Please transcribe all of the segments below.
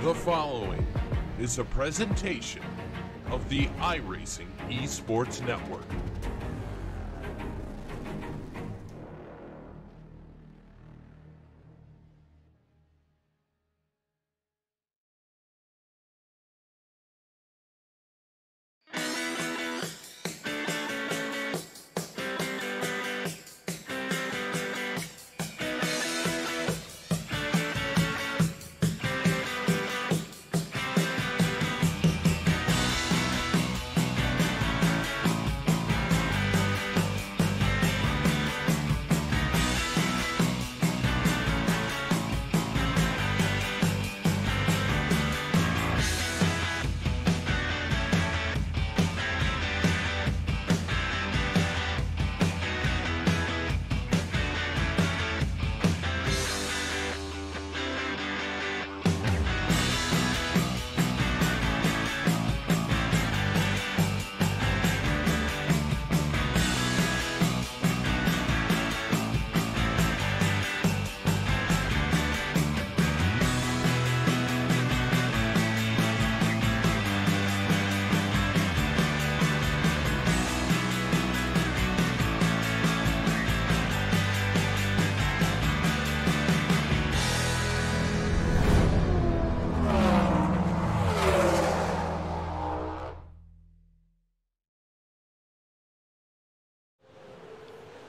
The following is a presentation of the iRacing Esports Network.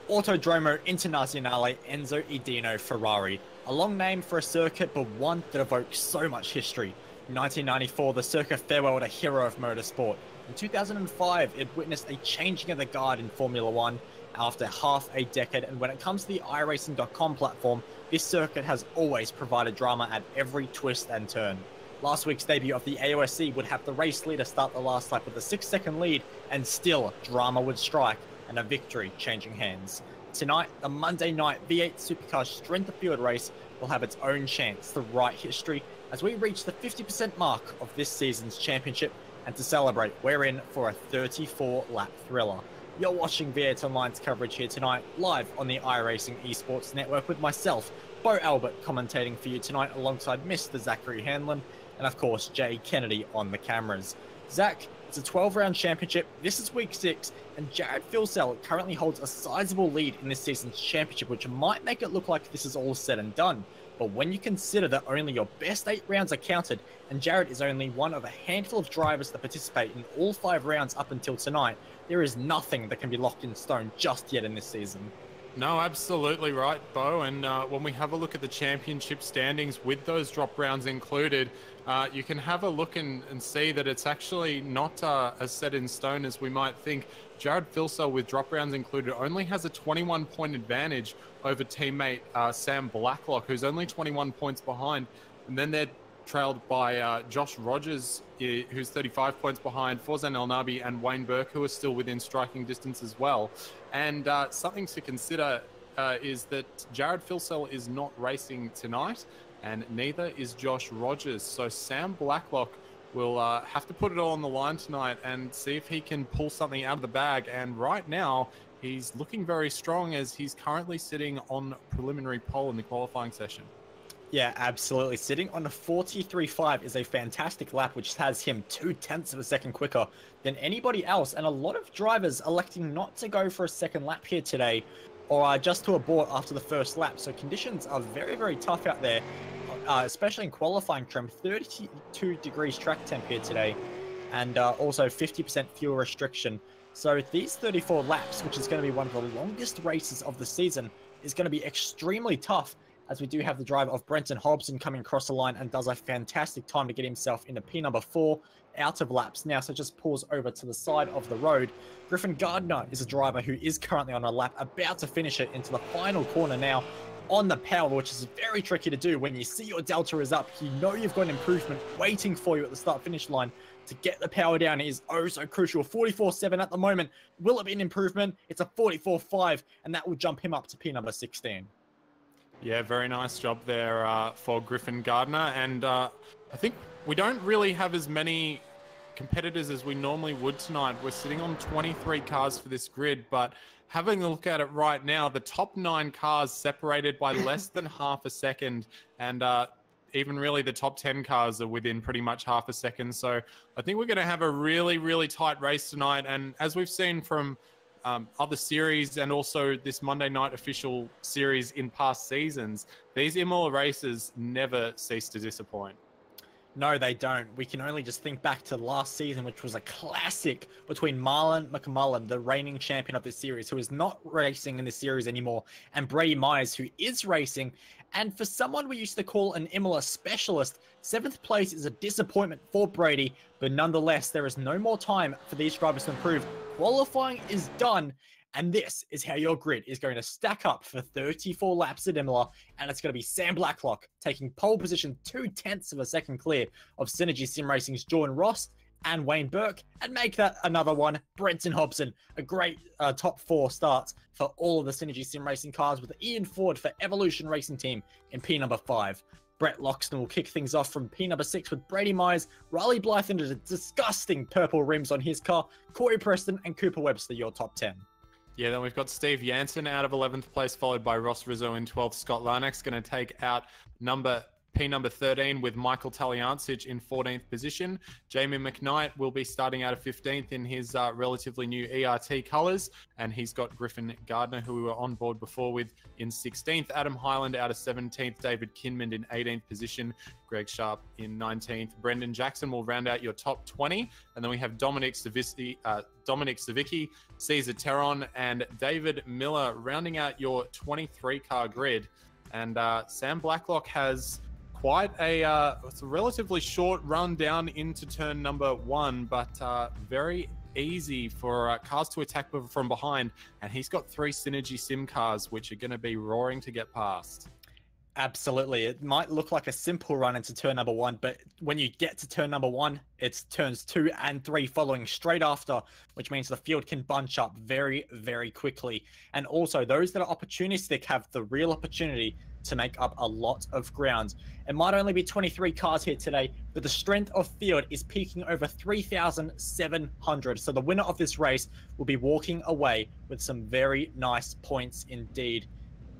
Autodromo Internazionale Enzo Edino Ferrari, a long name for a circuit but one that evokes so much history. In 1994, the circuit farewelled a hero of motorsport. In 2005, it witnessed a changing of the guard in Formula One after half a decade, and when it comes to the iRacing.com platform, this circuit has always provided drama at every twist and turn. Last week's debut of the AOSC would have the race leader start the last lap with a 6-second lead, and still drama would strike and a victory changing hands. Tonight, the Monday night V8 Supercar Strength of Field race will have its own chance to write history as we reach the 50% mark of this season's championship, and to celebrate, we're in for a 34-lap thriller. You're watching V8 Online's coverage here tonight, live on the iRacing Esports Network with myself, Bo Albert, commentating for you tonight alongside Mr. Zachary Hanlon, and of course, Jay Kennedy on the cameras. Zach, it's a 12-round championship. This is week 6, and Jared Filsell currently holds a sizable lead in this season's championship, which might make it look like this is all said and done. But when you consider that only your best 8 rounds are counted, and Jared is only one of a handful of drivers that participate in all 5 rounds up until tonight, there is nothing that can be locked in stone just yet in this season. No, absolutely right, Bo. And when we have a look at the championship standings with those drop rounds included, you can have a look and see that it's actually not as set in stone as we might think. Jared Filsell, with drop rounds included, only has a 21-point advantage over teammate Sam Blacklock, who's only 21 points behind. And then they're trailed by Josh Rogers, who's 35 points behind, Forzan El Nabi and Wayne Burke, who are still within striking distance as well. And something to consider is that Jared Filsell is not racing tonight, and neither is Josh Rogers. So Sam Blacklock will have to put it all on the line tonight and see if he can pull something out of the bag. And right now, he's looking very strong as he's currently sitting on preliminary pole in the qualifying session. Yeah, absolutely. Sitting on a 43.5 is a fantastic lap, which has him 0.2 of a second quicker than anybody else. And a lot of drivers electing not to go for a second lap here today, or just to abort after the first lap. So conditions are very, very tough out there, especially in qualifying trim. 32 degrees track temp here today, and also 50% fuel restriction. So these 34 laps, which is going to be one of the longest races of the season, is going to be extremely tough, as we do have the driver of Brenton Hobson coming across the line and does a fantastic time to get himself into P4 out of laps now, so just pulls over to the side of the road. Griffin Gardner is a driver who is currently on a lap, about to finish it into the final corner now on the power, which is very tricky to do. When you see your delta is up, you know you've got an improvement waiting for you at the start-finish line. To get the power down is oh so crucial. 44.7 at the moment. Will it be an improvement? It's a 44.5, and that will jump him up to P16. Yeah, very nice job there for Griffin Gardner. And I think we don't really have as many competitors as we normally would tonight. We're sitting on 23 cars for this grid, but having a look at it right now, the top 9 cars separated by less than half a second. And even really the top 10 cars are within pretty much half a second. So I think we're going to have a really, really tight race tonight. And as we've seen from other series and also this Monday night official series in past seasons, these Imola races never cease to disappoint. No, they don't. We can only just think back to last season, which was a classic between Marlon McMullen, the reigning champion of this series, who is not racing in this series anymore, and Brady Myers, who is racing. And for someone we used to call an Imola specialist, 7th place is a disappointment for Brady, but nonetheless, there is no more time for these drivers to improve. Qualifying is done, and this is how your grid is going to stack up for 34 laps at Imola, and it's going to be Sam Blacklock taking pole position 0.2 of a second clear of Synergy Sim Racing's Jordan Ross and Wayne Burke, and make that another one, Brenton Hobson. A great top 4 starts for all of the Synergy Sim Racing cars, with Ian Ford for Evolution Racing Team in P number 5. Brett Loxton will kick things off from P number 6 with Brady Myers, Riley Blythe into the disgusting purple rims on his car, Corey Preston and Cooper Webster, your top 10. Yeah, then we've got Steve Jansen out of 11th place, followed by Ross Rizzo in 12th. Scott Larnack's going to take out P number 13 with Michael Taliancic in 14th position. Jamie McKnight will be starting out of 15th in his relatively new ERT colours, and he's got Griffin Gardner, who we were on board before with, in 16th. Adam Hyland out of 17th. David Kinmond in 18th position. Greg Sharp in 19th. Brendan Jackson will round out your top 20, and then we have Dominic Savicki, Caesar Terron, and David Miller rounding out your 23-car grid. And Sam Blacklock has quite it's a relatively short run down into turn number 1, but very easy for cars to attack from behind. And he's got 3 Synergy Sim cars, which are going to be roaring to get past. Absolutely. It might look like a simple run into turn number 1, but when you get to turn number 1, it's turns 2 and 3 following straight after, which means the field can bunch up very, very quickly. And also, those that are opportunistic have the real opportunity to make up a lot of ground. It might only be 23 cars here today, but the strength of field is peaking over 3,700. So the winner of this race will be walking away with some very nice points indeed,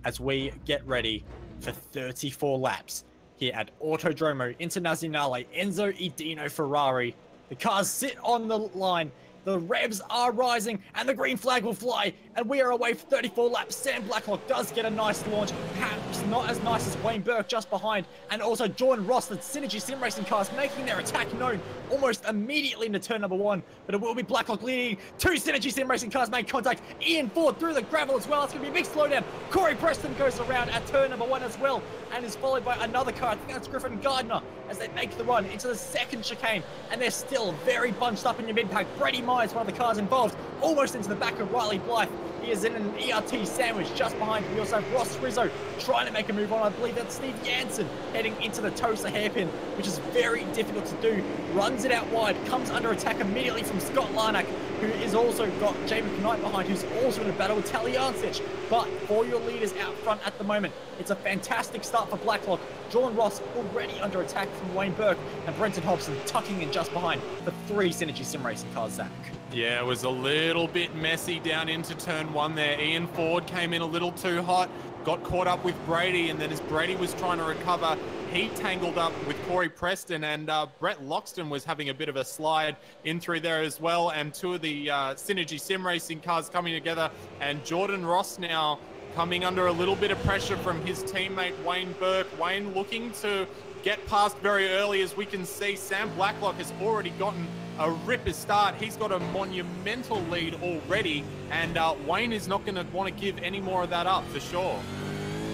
as we get ready for 34 laps here at Autodromo Internazionale Enzo Edino Ferrari. The cars sit on the line, the revs are rising, and the green flag will fly, and we are away for 34 laps. Sam Blacklock does get a nice launch, perhaps not as nice as Wayne Burke just behind, and also Jordan Ross, the Synergy Sim Racing cars, making their attack known almost immediately into turn number 1, but it will be Blacklock leading. 2 Synergy Sim Racing cars make contact. Ian Ford through the gravel as well. It's going to be a big slowdown. Corey Preston goes around at turn number 1 as well, and is followed by another car. I think that's Griffin Gardner, as they make the run into the second chicane, and they're still very bunched up in your mid-pack. Brady Myers, one of the cars involved, almost into the back of Riley Blythe. He is in an ERT sandwich just behind him. We also have Ross Rizzo trying to make a move on. I believe that's Steve Jansen heading into the Tosa hairpin, which is very difficult to do. Runs it out wide, comes under attack immediately from Scott Larnack, who is also got Jamie Knight behind, who's also in a battle with Taliancic. But for your leaders out front at the moment, it's a fantastic start for Blacklock. Jordan Ross already under attack from Wayne Burke, and Brenton Hobson tucking in just behind the 3 Synergy Sim Racing cars, Zach. Yeah, it was a little bit messy down into turn 1 there. Ian Ford came in a little too hot, got caught up with Brady, and then as Brady was trying to recover, he tangled up with Corey Preston, and Brett Loxton was having a bit of a slide in through there as well, and 2 of the Synergy Sim Racing cars coming together, and Jordan Ross now coming under a little bit of pressure from his teammate Wayne Burke. Wayne looking to get past very early. As we can see, Sam Blacklock has already gotten a ripper start. He's got a monumental lead already, and Wayne is not going to want to give any more of that up for sure.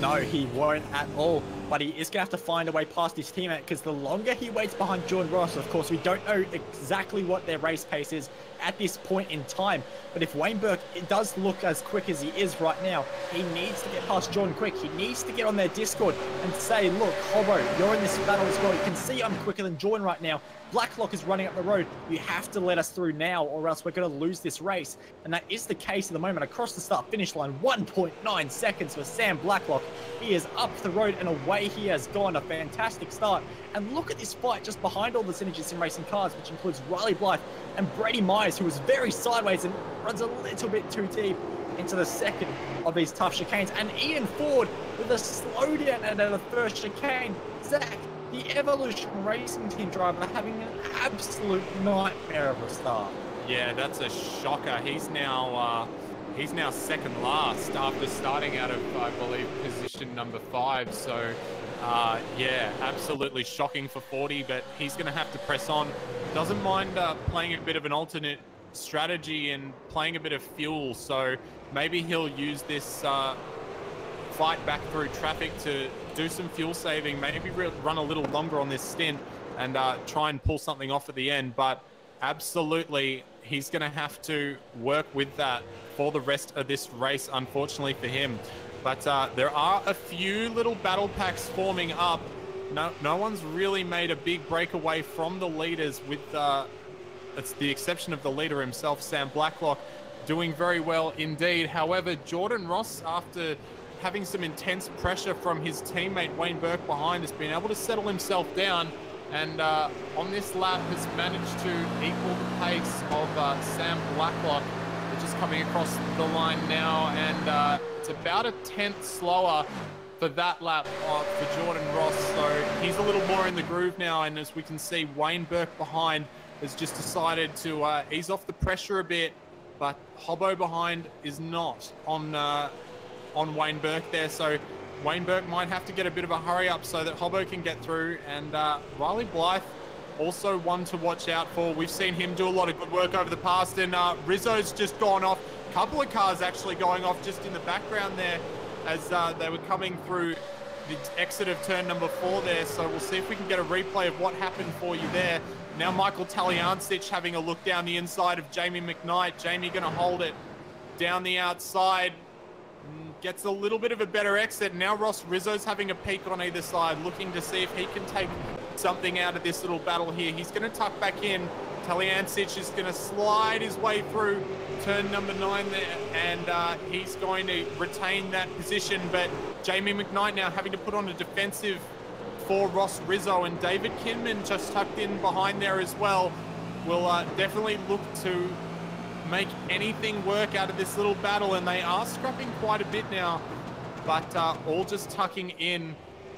No, he won't at all, but he is going to have to find a way past his teammate, because the longer he waits behind Jordan Ross, of course, we don't know exactly what their race pace is at this point in time. But if Wayne Burke does look as quick as he is right now, he needs to get past Jordan quick. He needs to get on their Discord and say, look, Hobo, you're in this battle as well. You can see I'm quicker than Jordan right now. Blacklock is running up the road. You have to let us through now, or else we're going to lose this race. And that is the case at the moment. Across the start-finish line, 1.9 seconds for Sam Blacklock. He is up the road and away he has gone. A fantastic start. And look at this fight just behind all the Synergy Sim Racing cars, which includes Riley Blythe and Brady Myers, who was very sideways and runs a little bit too deep into the second of these tough chicanes. And Ian Ford with a slowdown at the first chicane. Zach, the Evolution Racing Team driver having an absolute nightmare of a start. Yeah, that's a shocker. He's now second last after starting out of, I believe, position number 5. So, yeah, absolutely shocking for 40, but he's going to have to press on. Doesn't mind playing a bit of an alternate strategy and playing a bit of fuel. So maybe he'll use this fight back through traffic to do some fuel saving, maybe run a little longer on this stint and try and pull something off at the end. But absolutely, he's going to have to work with that for the rest of this race, unfortunately for him. But there are a few little battle packs forming up. No one's really made a big breakaway from the leaders, with it's the exception of the leader himself, Sam Blacklock, doing very well indeed. However, Jordan Ross, after having some intense pressure from his teammate Wayne Burke behind, has been able to settle himself down, and on this lap has managed to equal the pace of Sam Blacklock, which is coming across the line now, and it's about a tenth slower for that lap for Jordan Ross. So he's a little more in the groove now, and as we can see, Wayne Burke behind has just decided to ease off the pressure a bit, but Hobbo behind is not on Wayne Burke there. So Wayne Burke might have to get a bit of a hurry up so that Hobbo can get through. And Riley Blythe, also one to watch out for. We've seen him do a lot of good work over the past, and Rizzo's just gone off. A couple of cars actually going off just in the background there as they were coming through the exit of turn number 4 there. So we'll see if we can get a replay of what happened for you there. Now Michael Talyancic having a look down the inside of Jamie McKnight. Jamie going to hold it down the outside. Gets a little bit of a better exit. Now Ross Rizzo's having a peek on either side, looking to see if he can take something out of this little battle here. He's going to tuck back in. Talyancic is going to slide his way through turn number 9 there, and he's going to retain that position. But Jamie McKnight now having to put on a defensive for Ross Rizzo, and David Kinman just tucked in behind there as well. Will definitely look to make anything work out of this little battle, and they are scrapping quite a bit now, but all just tucking in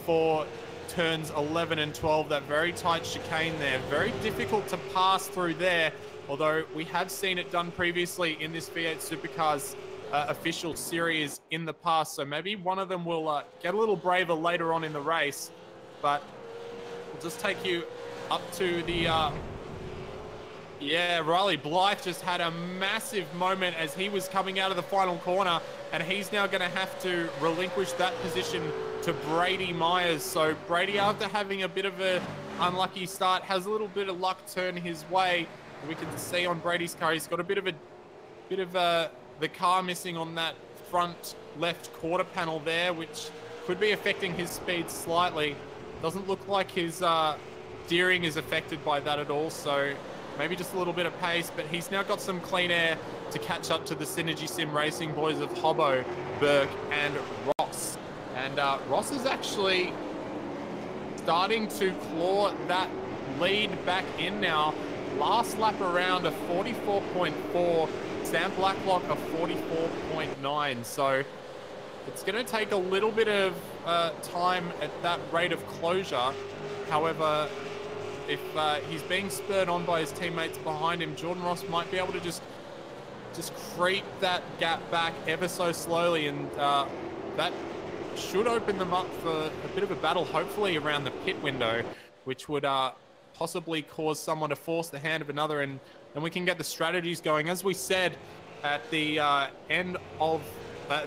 for turns 11 and 12. That very tight chicane there, very difficult to pass through there, although we have seen it done previously in this V8 Supercars official series in the past, so maybe one of them will get a little braver later on in the race. But we'll just take you up to the yeah, Riley Blythe just had a massive moment as he was coming out of the final corner, and he's now going to have to relinquish that position to Brady Myers. So Brady, after having a bit of an unlucky start, has a little bit of luck turn his way. We can see on Brady's car, he's got a bit of the car missing on that front left quarter panel there, which could be affecting his speed slightly. Doesn't look like his steering is affected by that at all, so maybe just a little bit of pace, but he's now got some clean air to catch up to the Synergy Sim Racing boys of Hobbo, Burke, and Ross. And Ross is actually starting to claw that lead back in now. Last lap around a 44.4, Sam Blacklock a 44.9. So it's going to take a little bit of time at that rate of closure. However, if he's being spurred on by his teammates behind him, Jordan Ross might be able to just creep that gap back ever so slowly, and that should open them up for a bit of a battle, hopefully around the pit window, which would possibly cause someone to force the hand of another, and then we can get the strategies going. As we said at the end of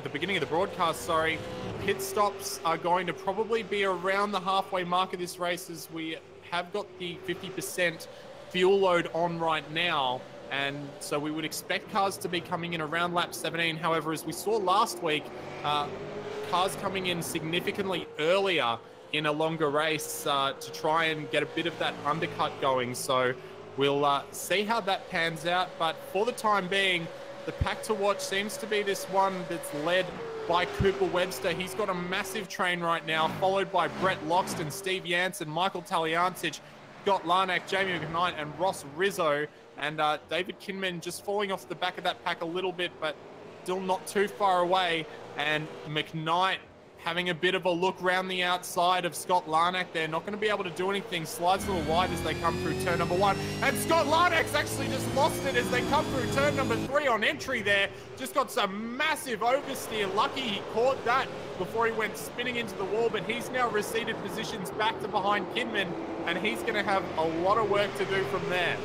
the beginning of the broadcast, sorry, pit stops are going to probably be around the halfway mark of this race, as we have got the 50% fuel load on right now, and so we would expect cars to be coming in around lap 17. However, as we saw last week, cars coming in significantly earlier in a longer race to try and get a bit of that undercut going. So we'll see how that pans out, but for the time being, the pack to watch seems to be this one that's led by Cooper Webster. He's got a massive train right now, followed by Brett Loxton, Steve Jansen, Michael Talyancic, Scott Larnack, Jamie McKnight, and Ross Rizzo. And David Kinman just falling off the back of that pack a little bit, but still not too far away. And McKnight having a bit of a look round the outside of Scott Larnack. They're not going to be able to do anything. Slides a little wide as they come through turn number 1. And Scott Larnack's actually just lost it as they come through turn number 3 on entry there. Just got some massive oversteer. Lucky he caught that before he went spinning into the wall, but he's now receded positions back to behind Kidman, and he's going to have a lot of work to do from there.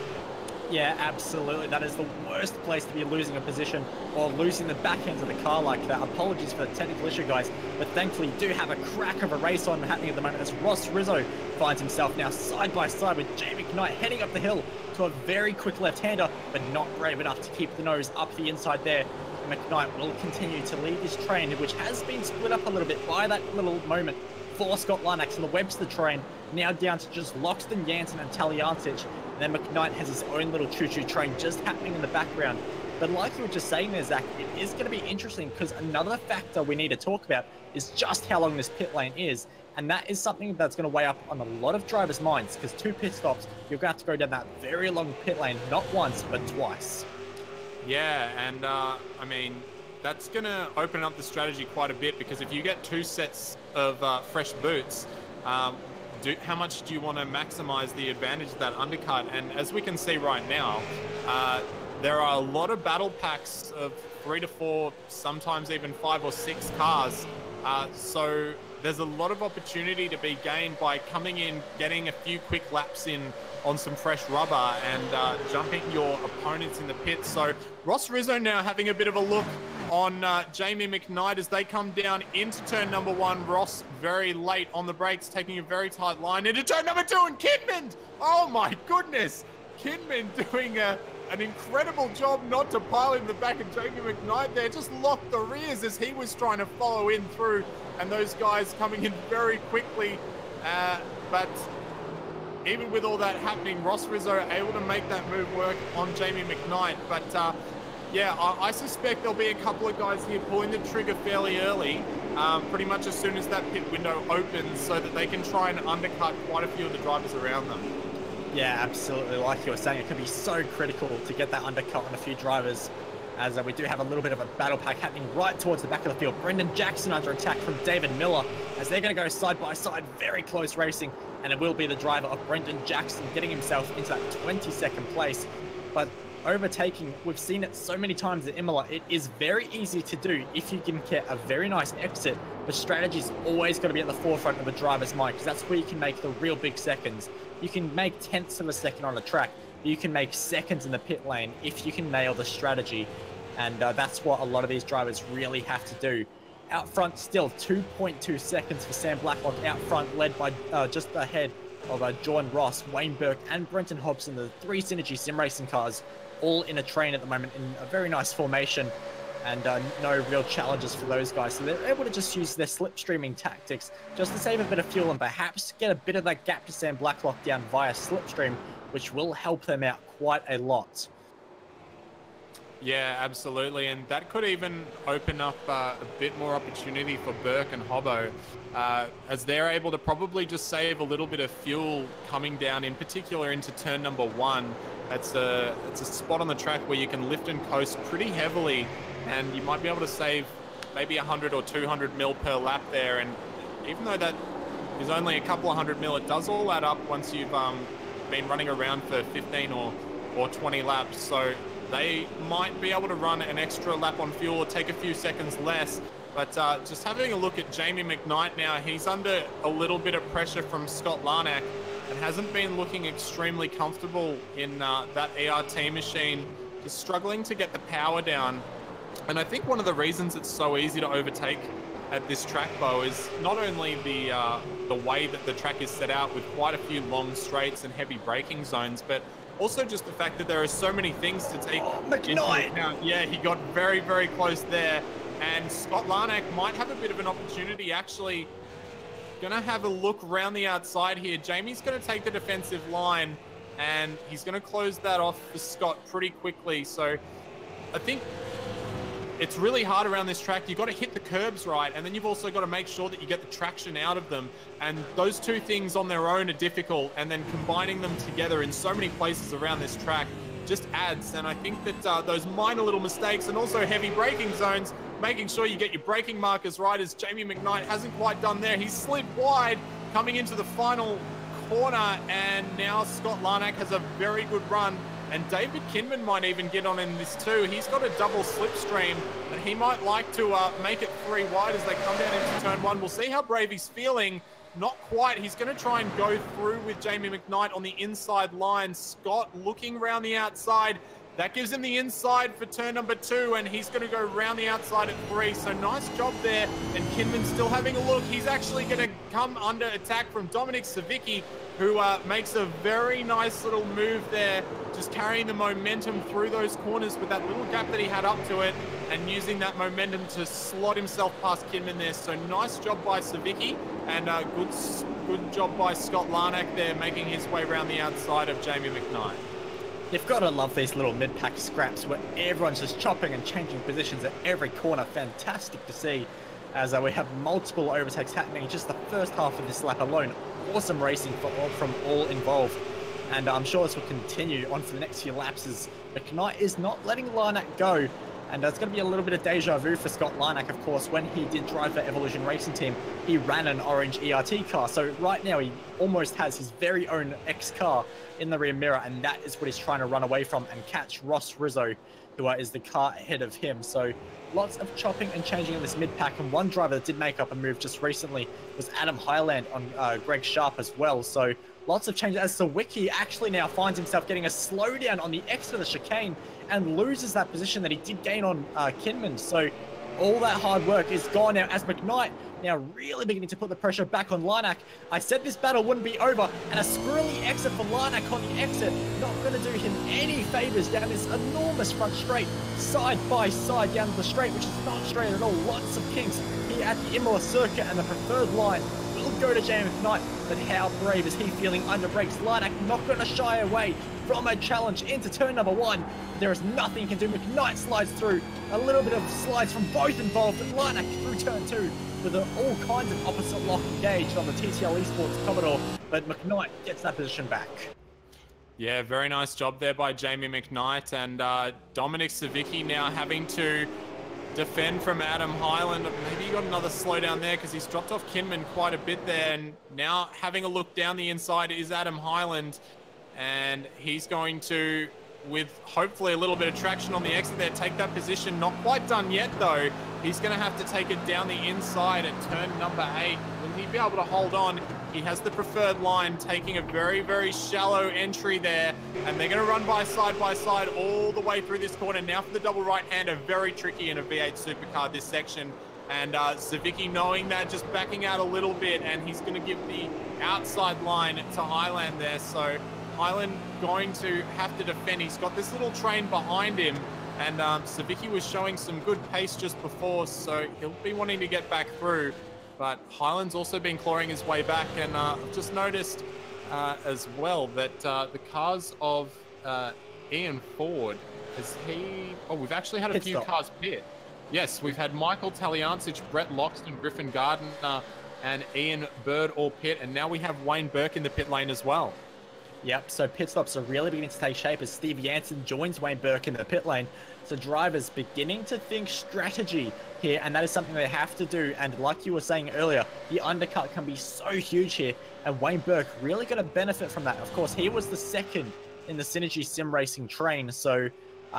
Yeah, absolutely. That is the worst place to be losing a position or losing the back end of the car like that. Apologies for the technical issue, guys, but thankfully do have a crack of a race on happening at the moment as Ross Rizzo finds himself now side by side with Jamie McKnight heading up the hill to a very quick left-hander, but not brave enough to keep the nose up the inside there. McKnight will continue to lead this train, which has been split up a little bit by that little moment for Scott Larnack and the Webster train, now down to just Loxton, Jansen and Taliantich. And then McKnight has his own little choo-choo train just happening in the background. But like you were just saying there, Zach, it is going to be interesting because another factor we need to talk about is just how long this pit lane is. And that is something that's going to weigh up on a lot of drivers' minds, because 2 pit stops, you're going to have to go down that very long pit lane, not once, but twice. Yeah, and I mean, that's going to open up the strategy quite a bit, because if you get 2 sets of fresh boots, how much do you want to maximize the advantage of that undercut? And as we can see right now, there are a lot of battle packs of 3 to 4, sometimes even 5 or 6 cars. So there's a lot of opportunity to be gained by coming in, getting a few quick laps in on some fresh rubber and jumping your opponents in the pits. So Ross Rizzo now having a bit of a look on Jamie McKnight as they come down into turn number 1. Ross very late on the brakes, taking a very tight line into turn number 2, and Kidman, oh my goodness, Kidman doing an incredible job not to pile in the back of Jamie McKnight there, just locked the rears as he was trying to follow in through, and those guys coming in very quickly, but even with all that happening, Ross Rizzo able to make that move work on Jamie McKnight. But yeah, I suspect there'll be a couple of guys here pulling the trigger fairly early, pretty much as soon as that pit window opens, so that they can try and undercut quite a few of the drivers around them. Yeah, absolutely. Like you were saying, it could be so critical to get that undercut on a few drivers, as we do have a little bit of a battle pack happening right towards the back of the field. Brendan Jackson under attack from David Miller, as they're going to go side by side, very close racing, and it will be the driver of Brendan Jackson getting himself into that 22nd place. But overtaking, we've seen it so many times at Imola, it is very easy to do if you can get a very nice exit, but strategy's always got to be at the forefront of a driver's mind, because that's where you can make the real big seconds. You can make tenths of a second on a track, but you can make seconds in the pit lane if you can nail the strategy. And that's what a lot of these drivers really have to do. Out front still, 2.2 seconds for Sam Blacklock out front, led by just ahead of Jordan Ross, Wayne Burke and Brenton Hobson, the 3 Synergy sim racing cars, all in a train at the moment in a very nice formation, and no real challenges for those guys. So they're able to just use their slipstreaming tactics just to save a bit of fuel and perhaps get a bit of that gap to Sam Blacklock down via slipstream, which will help them out quite a lot. Yeah, absolutely, and that could even open up a bit more opportunity for Burke and Hobbo, as they're able to probably just save a little bit of fuel coming down, in particular into turn number 1. It's a spot on the track where you can lift and coast pretty heavily, and you might be able to save maybe 100 or 200 mil per lap there. And even though that is only a couple of 100 mil, it does all add up once you've been running around for 15 or 20 laps. So they might be able to run an extra lap on fuel or take a few seconds less. But just having a look at Jamie McKnight now, he's under a little bit of pressure from Scott Larnack and hasn't been looking extremely comfortable in that ERT machine, just struggling to get the power down. And I think one of the reasons it's so easy to overtake at this track, Bo, is not only the way that the track is set out with quite a few long straights and heavy braking zones, but also just the fact that there are so many things to take into account. Yeah, he got very, very close there. And Scott Larnack might have a bit of an opportunity, actually. Gonna have a look around the outside here. Jamie's gonna take the defensive line, and he's gonna close that off for Scott pretty quickly. So I think it's really hard around this track. You've got to hit the curbs right, and then you've also got to make sure that you get the traction out of them. And those two things on their own are difficult, and then combining them together in so many places around this track just adds. And I think that those minor little mistakes and also heavy braking zones making sure you get your braking markers right, as Jamie McKnight hasn't quite done there. He's slid wide coming into the final corner, and now Scott Larnack has a very good run, and David Kinman might even get on in this too. He's got a double slipstream, and he might like to make it 3 wide as they come down into turn 1. We'll see how brave he's feeling. Not quite. He's going to try and go through with Jamie McKnight on the inside line. Scott looking around the outside. That gives him the inside for turn number 2, and he's going to go round the outside at 3. So nice job there. And Kinman still having a look. He's actually going to come under attack from Dominic Savicki, who makes a very nice little move there, just carrying the momentum through those corners with that little gap that he had up to it, and using that momentum to slot himself past Kinman there. So nice job by Savicki, and good job by Scott Larnack there, making his way around the outside of Jamie McKnight. You've got to love these little mid-pack scraps where everyone's just chopping and changing positions at every corner. Fantastic to see, as we have multiple overtakes happening in just the first half of this lap alone. Awesome racing from all involved, and I'm sure this will continue on for the next few laps, as McKnight is not letting Larnack go. And it's going to be a little bit of deja vu for Scott Larnack, of course. When he did drive for Evolution Racing Team, he ran an orange ERT car. So right now he almost has his very own X car in the rear mirror, and that is what he's trying to run away from and catch Ross Rizzo, who is the car ahead of him. So lots of chopping and changing in this mid-pack, and one driver that did make up a move just recently was Adam Highland on Greg Sharp as well. So lots of changes, as Sawicki actually now finds himself getting a slowdown on the exit of the chicane and loses that position that he did gain on Kinman. So all that hard work is gone now, as McKnight now really beginning to put the pressure back on Larnack. I said this battle wouldn't be over, and a squirrely exit for Larnack on the exit. Not going to do him any favors down this enormous front straight, side by side down the straight, which is not straight at all. Lots of kinks here at the Imola circuit, and the preferred line will go to Jamie McKnight. But how brave is he feeling under brakes? Larnack not going to shy away from a challenge into turn number 1. There is nothing he can do. McKnight slides through. A little bit of slides from both involved. And Larnack through turn 2 with all kinds of opposite lock engaged on the TTL Esports Commodore. But McKnight gets that position back. Yeah, very nice job there by Jamie McKnight, and Dominic Savicki now having to defend from Adam Highland. Maybe he got another slowdown there because he's dropped off Kinman quite a bit there, and now having a look down the inside is Adam Highland, and he's going to, with hopefully a little bit of traction on the exit there, take that position. Not quite done yet though. He's going to have to take it down the inside at turn number 8. Will he be able to hold on? He has the preferred line, taking a very, very shallow entry there, and they're going to run by side all the way through this corner. Now for the double right-hander, very tricky in a V8 Supercar this section, and Savicki knowing that, just backing out a little bit, and he's going to give the outside line to Highland there. So Highland going to have to defend. He's got this little train behind him, and Savicki was showing some good pace just before, so he'll be wanting to get back through. But Highland's also been clawing his way back, and I've just noticed as well that the cars of Ian Ford, we've actually had a few cars pit. Yes, we've had Michael Taliancic, Brett Loxton, Griffin Gardner, and Ian Bird all pit, and now we have Wayne Burke in the pit lane as well. Yep, so pit stops are really beginning to take shape as Steve Jansen joins Wayne Burke in the pit lane. So drivers beginning to think strategy here, and that is something they have to do. And like you were saying earlier, the undercut can be so huge here, and Wayne Burke really going to benefit from that. Of course, he was the second in the Synergy Sim Racing train, so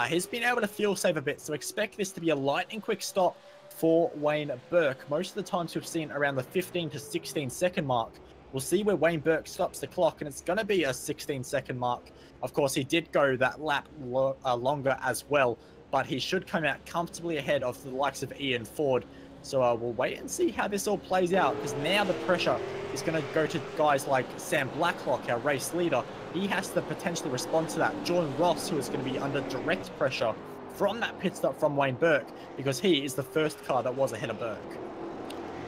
he's been able to fuel save a bit. So expect this to be a lightning quick stop for Wayne Burke. Most of the times we've seen around the 15 to 16 second mark. We'll see where Wayne Burke stops the clock, and it's going to be a 16-second mark. Of course, he did go that lap longer as well, but he should come out comfortably ahead of the likes of Ian Ford. So we'll wait and see how this all plays out, because now the pressure is going to go to guys like Sam Blacklock, our race leader. He has to potentially respond to that. Jordan Ross, who is going to be under direct pressure from that pit stop from Wayne Burke, because he is the first car that was ahead of Burke.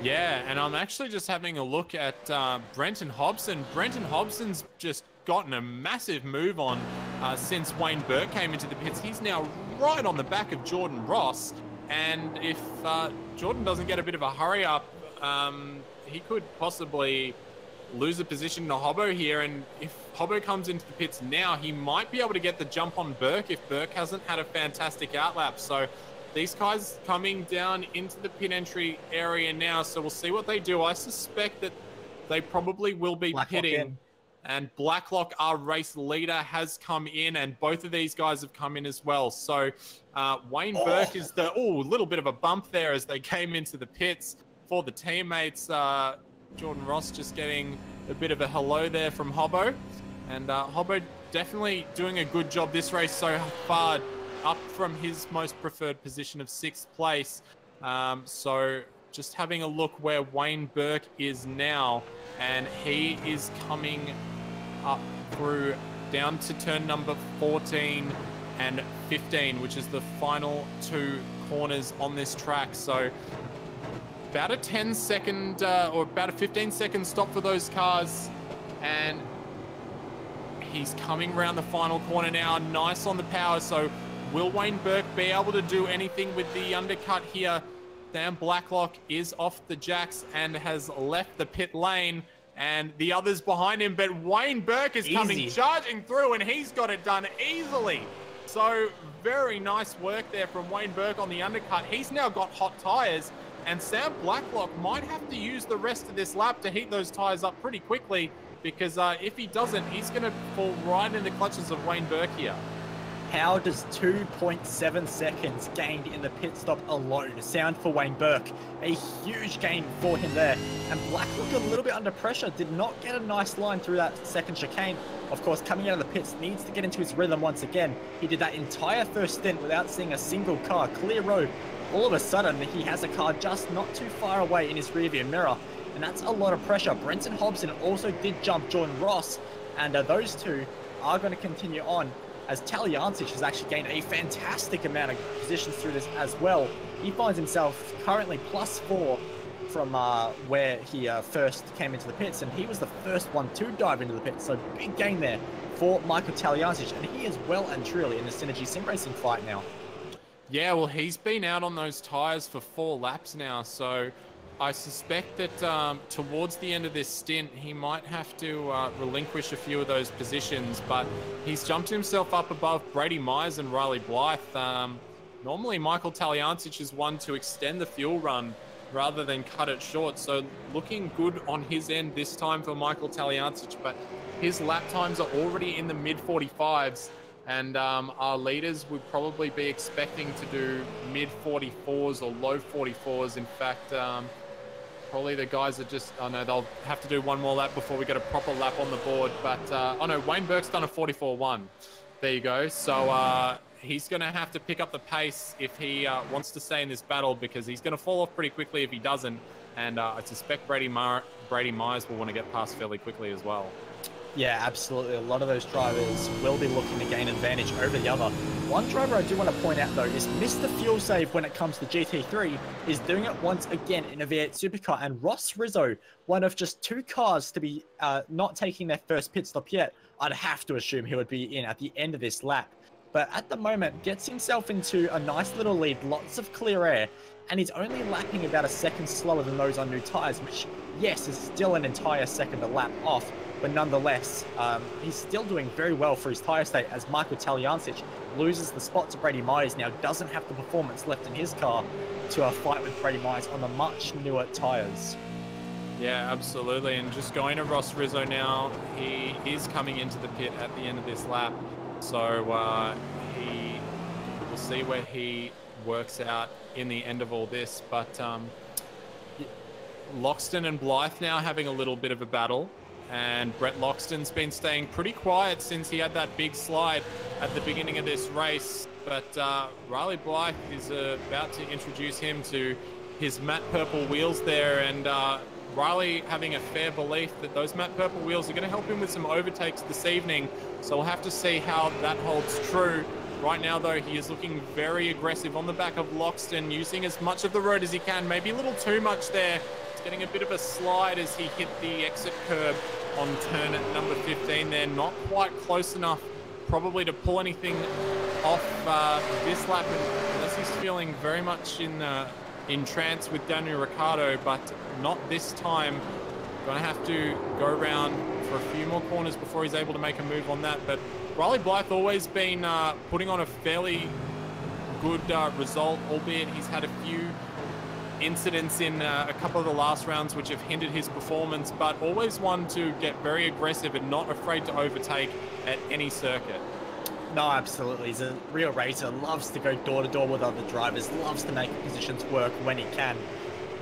Yeah, and I'm actually just having a look at Brenton Hobson. Brenton Hobson's just gotten a massive move on since Wayne Burke came into the pits. He's now right on the back of Jordan Ross, and if Jordan doesn't get a bit of a hurry up, he could possibly lose a position to Hobbo here, and if Hobbo comes into the pits now, he might be able to get the jump on Burke if Burke hasn't had a fantastic outlap. So these guys coming down into the pit entry area now, so we'll see what they do. I suspect that they probably will be pitting. And Blacklock, our race leader, has come in, and both of these guys have come in as well. So Wayne Burke is the little bit of a bump there as they came into the pits for the teammates. Jordan Ross just getting a bit of a hello there from Hobbo, and Hobbo definitely doing a good job this race so far, up from his most preferred position of 6th place. So just having a look where Wayne Burke is now, and he is coming up through down to turn number 14 and 15, which is the final 2 corners on this track. So about a 10-second or about a 15-second stop for those cars, and he's coming around the final corner now. Nice on the power. So will Wayne Burke be able to do anything with the undercut here? Sam Blacklock is off the jacks and has left the pit lane, and the others behind him, but Wayne Burke is coming charging through, and he's got it done easily. So very nice work there from Wayne Burke on the undercut. He's now got hot tires, and Sam Blacklock might have to use the rest of this lap to heat those tires up pretty quickly, because if he doesn't, he's going to fall right in the clutches of Wayne Burke here. How does 2.7 seconds gained in the pit stop alone sound for Wayne Burke? A huge gain for him there. And Blacklock a little bit under pressure, did not get a nice line through that second chicane. Of course, coming out of the pits, needs to get into his rhythm once again. He did that entire first stint without seeing a single car, clear road. All of a sudden, he has a car just not too far away in his rearview mirror. And that's a lot of pressure. Brenton Hobson also did jump Jordan Ross, and those two are going to continue on, as Talyancic has actually gained a fantastic amount of positions through this as well. He finds himself currently +4 from where he first came into the pits, and he was the first one to dive into the pits. So big gain there for Michael Talyancic, and he is well and truly in the Synergy Sim Racing fight now. Yeah, well, he's been out on those tires for 4 laps now, so I suspect that towards the end of this stint, he might have to relinquish a few of those positions, but he's jumped himself up above Brady Myers and Riley Blythe. Normally, Michael Talyancic is one to extend the fuel run rather than cut it short, so looking good on his end this time for Michael Talyancic, but his lap times are already in the mid-45s, and our leaders would probably be expecting to do mid-44s or low 44s. In fact, probably the guys are just, oh no, they'll have to do one more lap before we get a proper lap on the board. But, oh no, Wayne Burke's done a 44.1. There you go. So he's going to have to pick up the pace if he wants to stay in this battle, because he's going to fall off pretty quickly if he doesn't. And I suspect Brady Myers will want to get past fairly quickly as well. Yeah, absolutely. A lot of those drivers will be looking to gain advantage over the other. One driver I do want to point out, though, is Mr. Fuel Save when it comes to GT3, is doing it once again in a V8 Supercar. And Ross Rizzo, one of just 2 cars to be not taking their first pit stop yet, I'd have to assume he would be in at the end of this lap. But at the moment, gets himself into a nice little lead, lots of clear air, and he's only lapping about a second slower than those on new tyres, which, yes, is still an entire second a lap off. But nonetheless, he's still doing very well for his tyre state, as Michael Talyancic loses the spot to Brady Myers now, doesn't have the performance left in his car to fight with Brady Myers on the much newer tyres. Yeah, absolutely. And just going to Ross Rizzo now, he is coming into the pit at the end of this lap. So we'll see where he works out in the end of all this. But Loxton and Blythe now having a little bit of a battle. And Brett Loxton's been staying pretty quiet since he had that big slide at the beginning of this race. But Riley Blythe is about to introduce him to his matte purple wheels there. And Riley having a fair belief that those matte purple wheels are going to help him with some overtakes this evening. So we'll have to see how that holds true. Right now, though, he is looking very aggressive on the back of Loxton, using as much of the road as he can. Maybe a little too much there. He's getting a bit of a slide as he hit the exit curb on turn at number 15 there. Not quite close enough probably to pull anything off this lap, unless he's feeling very much in trance with Daniel Ricciardo, but not this time. Gonna have to go around for a few more corners before he's able to make a move on that. But Riley Blythe always been putting on a fairly good result, albeit he's had a few incidents in a couple of the last rounds which have hindered his performance, but always one to get very aggressive and not afraid to overtake at any circuit. No, absolutely. He's a real racer, loves to go door to door with other drivers, loves to make positions work when he can,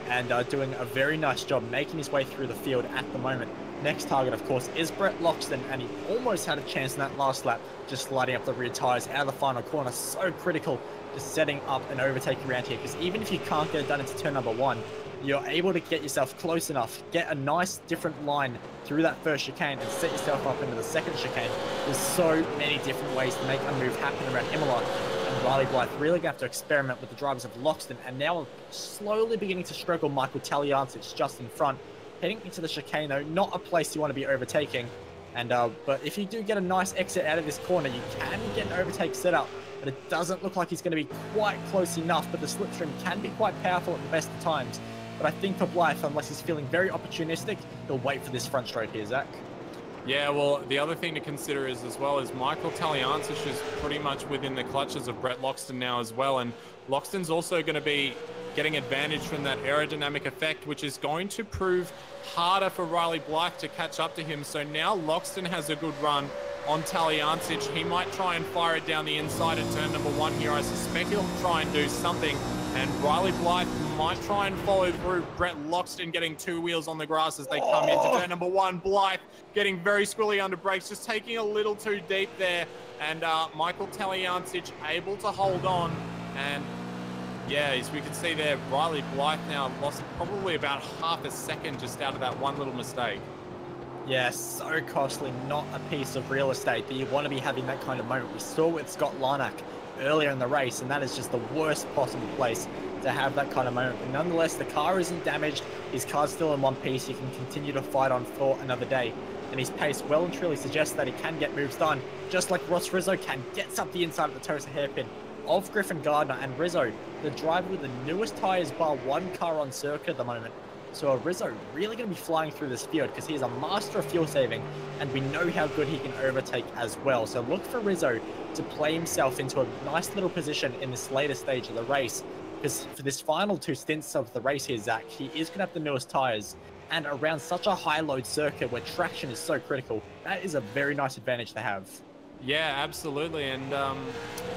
and doing a very nice job making his way through the field at the moment. Next target, of course, is Brett Loxton, and he almost had a chance in that last lap, just sliding up the rear tires out of the final corner. So critical, just setting up an overtake around here, because even if you can't get it done into turn number 1, you're able to get yourself close enough, get a nice different line through that first chicane and set yourself up into the second chicane. There's so many different ways to make a move happen around Imola, and Riley Blythe really going to have to experiment with the drivers of Loxton, and now slowly beginning to struggle Michael Taliancic just in front. Heading into the chicane though, not a place you want to be overtaking. And but if you do get a nice exit out of this corner, you can get an overtake set up, but it doesn't look like he's going to be quite close enough, but the slipstream can be quite powerful at the best of times. But I think for Blythe, unless he's feeling very opportunistic, he'll wait for this front straight here, Zach. Yeah, well, the other thing to consider is as well as Michael Taliancic is pretty much within the clutches of Brett Loxton now as well, and Loxton's also going to be getting advantage from that aerodynamic effect, which is going to prove harder for Riley Blythe to catch up to him. So now Loxton has a good run on Taliancic. He might try and fire it down the inside at turn number 1 here. I suspect he'll try and do something, and Riley Blythe might try and follow through. Brett Loxton getting 2 wheels on the grass as they come into turn number 1. Blythe getting very squirrely under brakes, just taking a little too deep there, and Michael Taliancic able to hold on. And yeah, as we can see there, Riley Blythe now lost probably about half a second just out of that one little mistake. Yeah, so costly, not a piece of real estate that you want to be having that kind of moment. We saw with Scott Larnack earlier in the race, and that is just the worst possible place to have that kind of moment. But nonetheless, the car isn't damaged, his car's still in one piece, he can continue to fight on for another day, and his pace well and truly suggests that he can get moves done, just like Ross Rizzo can. Gets up the inside of the Tosa hairpin of Griffin Gardner, and Rizzo, the driver with the newest tyres bar one car on circuit at the moment. So Rizzo really going to be flying through this field because he is a master of fuel saving, and we know how good he can overtake as well. So look for Rizzo to play himself into a nice little position in this later stage of the race, because for this final 2 stints of the race here, Zach, he is going to have the newest tyres, and around such a high load circuit where traction is so critical, that is a very nice advantage to have. Yeah, absolutely. And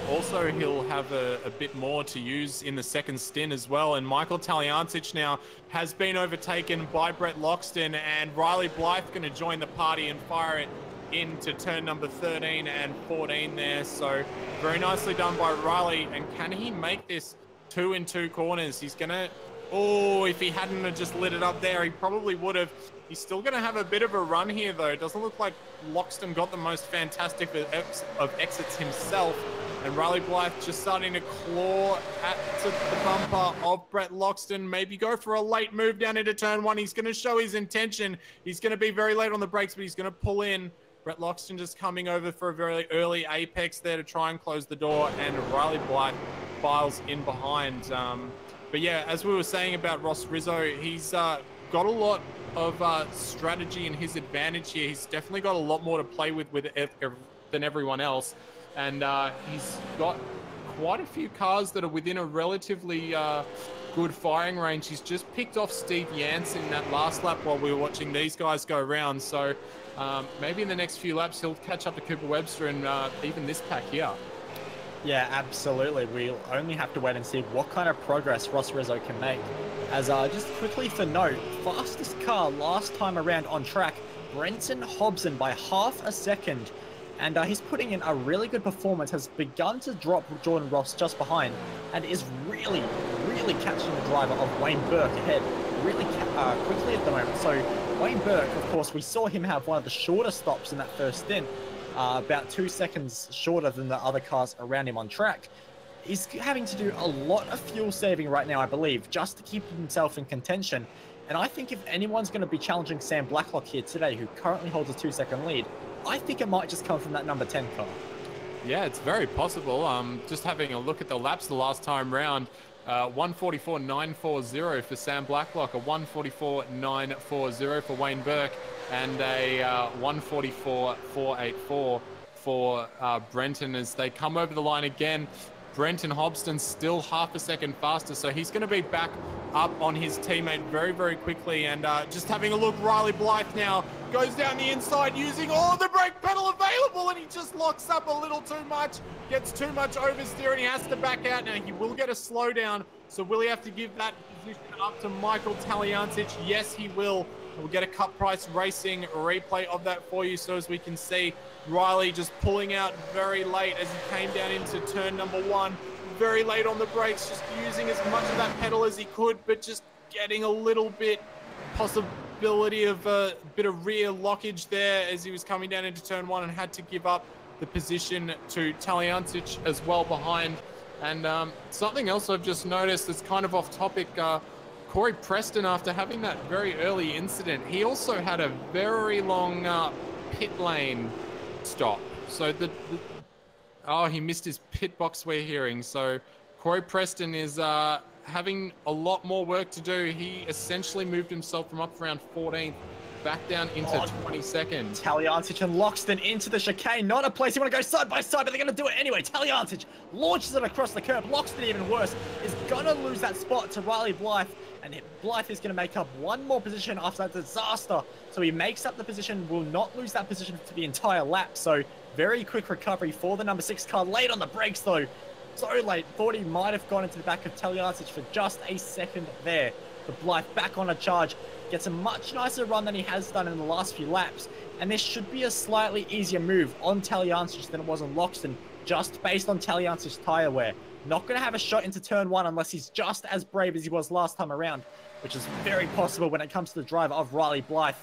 also he'll have a bit more to use in the second stint as well. And Michael Taliancic now has been overtaken by Brett Loxton, and Riley Blythe going to join the party and fire it into turn number 13 and 14 there. So very nicely done by Riley. And can he make this 2 in 2 corners? He's going to... Oh, if he hadn't have just lit it up there, he probably would have. He's still going to have a bit of a run here, though. It doesn't look like Loxton got the most fantastic of exits himself. And Riley Blythe just starting to claw at the bumper of Brett Loxton. Maybe go for a late move down into turn 1. He's going to show his intention. He's going to be very late on the brakes, but he's going to pull in. Brett Loxton just coming over for a very early apex there to try and close the door. And Riley Blythe files in behind. But yeah, as we were saying about Ross Rizzo, he's got a lot of strategy in his advantage here. He's definitely got a lot more to play with than everyone else. And he's got quite a few cars that are within a relatively good firing range. He's just picked off Steve Jansen in that last lap while we were watching these guys go around. So maybe in the next few laps, he'll catch up to Cooper Webster and even this pack here. Yeah, absolutely. We'll only have to wait and see what kind of progress Ross Rizzo can make. As just quickly for note, fastest car last time around on track, Brenton Hobson by half a second. And he's putting in a really good performance, has begun to drop Jordan Ross just behind, and is really catching the driver of Wayne Burke ahead really quickly at the moment. So Wayne Burke, of course, we saw him have one of the shorter stops in that first stint. About 2 seconds shorter than the other cars around him on track. He's having to do a lot of fuel saving right now, I believe, just to keep himself in contention. And I think if anyone's going to be challenging Sam Blacklock here today, who currently holds a 2-second lead, I think it might just come from that number 10 car. Yeah, it's very possible. Just having a look at the laps the last time round, 144.940 for Sam Blacklock, a 144.940 for Wayne Burke, and a 144.484 for Brenton as they come over the line again. Brenton Hobston still half a second faster, so he's going to be back up on his teammate very, very quickly. And just having a look, Riley Blythe now goes down the inside using all of the brake pedal available, and he just locks up a little too much, gets too much oversteer, and he has to back out. Now he will get a slowdown, so will he have to give that position up to Michael Taliancic? Yes, he will. We'll get a Cut Price Racing replay of that for you, so as we can see Riley just pulling out very late as he came down into turn number 1. Very late on the brakes, just using as much of that pedal as he could, but just getting a little bit possibility of a bit of rear lockage there as he was coming down into turn 1 and had to give up the position to Taliancic as well behind. And something else I've just noticed that's kind of off topic, Corey Preston, after having that very early incident, he also had a very long pit lane stop. So oh, he missed his pit box, we're hearing. So Corey Preston is having a lot more work to do. He essentially moved himself from up around 14th back down into 22nd. Taliancic and Loxton into the chicane. Not a place you want to go side by side, but they're going to do it anyway. Taliancic launches it across the curb. Loxton, even worse, is going to lose that spot to Riley Blythe. And Blythe is going to make up one more position after that disaster. So he makes up the position, will not lose that position for the entire lap. So very quick recovery for the number 6 car. Late on the brakes, though. So late. Thought he might have gone into the back of Taliancic for just a second there. But Blythe back on a charge. Gets a much nicer run than he has done in the last few laps. And this should be a slightly easier move on Taliancic than it was on Loxton, just based on Taliancic's tyre wear. Not going to have a shot into turn 1 unless he's just as brave as he was last time around, which is very possible when it comes to the driver of Riley Blythe.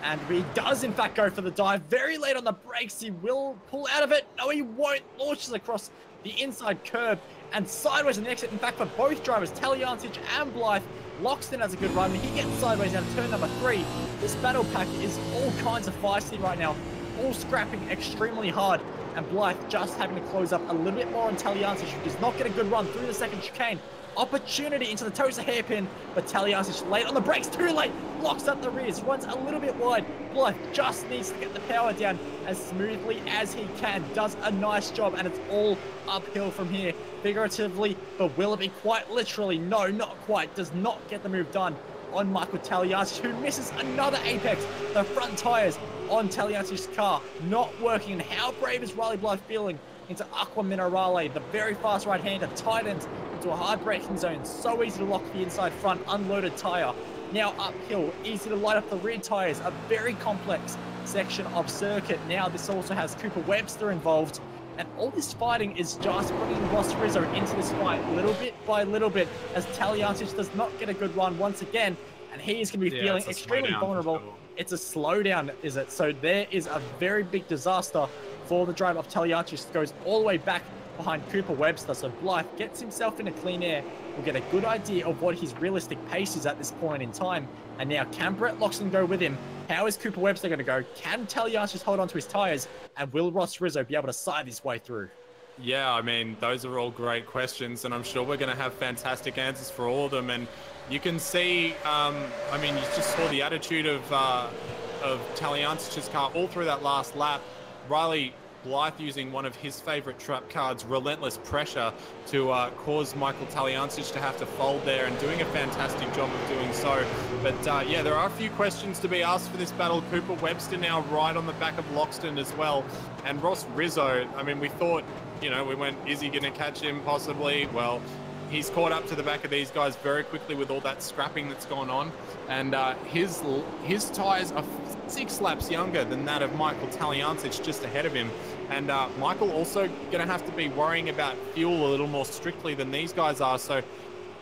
And he does, in fact, go for the dive. Very late on the brakes. He will pull out of it. No, he won't. Launches across the inside curb and sideways on the exit. In fact, for both drivers, Taliancic and Blythe, Loxton has a good run. He gets sideways out of turn number 3. This battle pack is all kinds of feisty right now. All scrapping extremely hard. And Blythe just having to close up a little bit more on Taliancic, who does not get a good run through the second chicane. Opportunity into the Tosa hairpin, but Taliancic late on the brakes, too late, locks up the rears, runs a little bit wide. Blythe just needs to get the power down as smoothly as he can, does a nice job, and it's all uphill from here, figuratively, but will it be quite literally? No, not quite, does not get the move done on Michael Taliancic, who misses another apex. The front tyres on Taliancic's car not working, and how brave is Riley Blythe feeling into Aqua Minerale, the very fast right-hander, tightens into a hard braking zone. So easy to lock the inside front, unloaded tyre. Now uphill, easy to light up the rear tyres, a very complex section of circuit. Now this also has Cooper Webster involved, and all this fighting is just bringing Ross Rizzo into this fight little bit by little bit, as Taliancic does not get a good run once again, and he is going to be feeling extremely vulnerable. It's a slowdown, is it? So there is a very big disaster for the driver of Taliancic. Goes all the way back behind Cooper Webster. So Blythe gets himself into clean air. We'll get a good idea of what his realistic pace is at this point in time. And now can Brett Loxton go with him? How is Cooper Webster going to go? Can Taliancic hold on to his tyres? And will Ross Rizzo be able to side his way through? Yeah, I mean, those are all great questions, and I'm sure we're going to have fantastic answers for all of them. And you can see, I mean, you just saw the attitude of Taliancic's car all through that last lap. Riley Blythe using one of his favorite trap cards, Relentless Pressure, to cause Michael Taliancic to have to fold there, and doing a fantastic job of doing so. But yeah, there are a few questions to be asked for this battle. Cooper Webster now right on the back of Loxton as well. And Ross Rizzo, I mean, we thought, you know, we went, is he going to catch him? Possibly. Well, he's caught up to the back of these guys very quickly with all that scrapping that's gone on. And his tyres are 6 laps younger than that of Michael Taliancic, just ahead of him. And Michael also going to have to be worrying about fuel a little more strictly than these guys are. So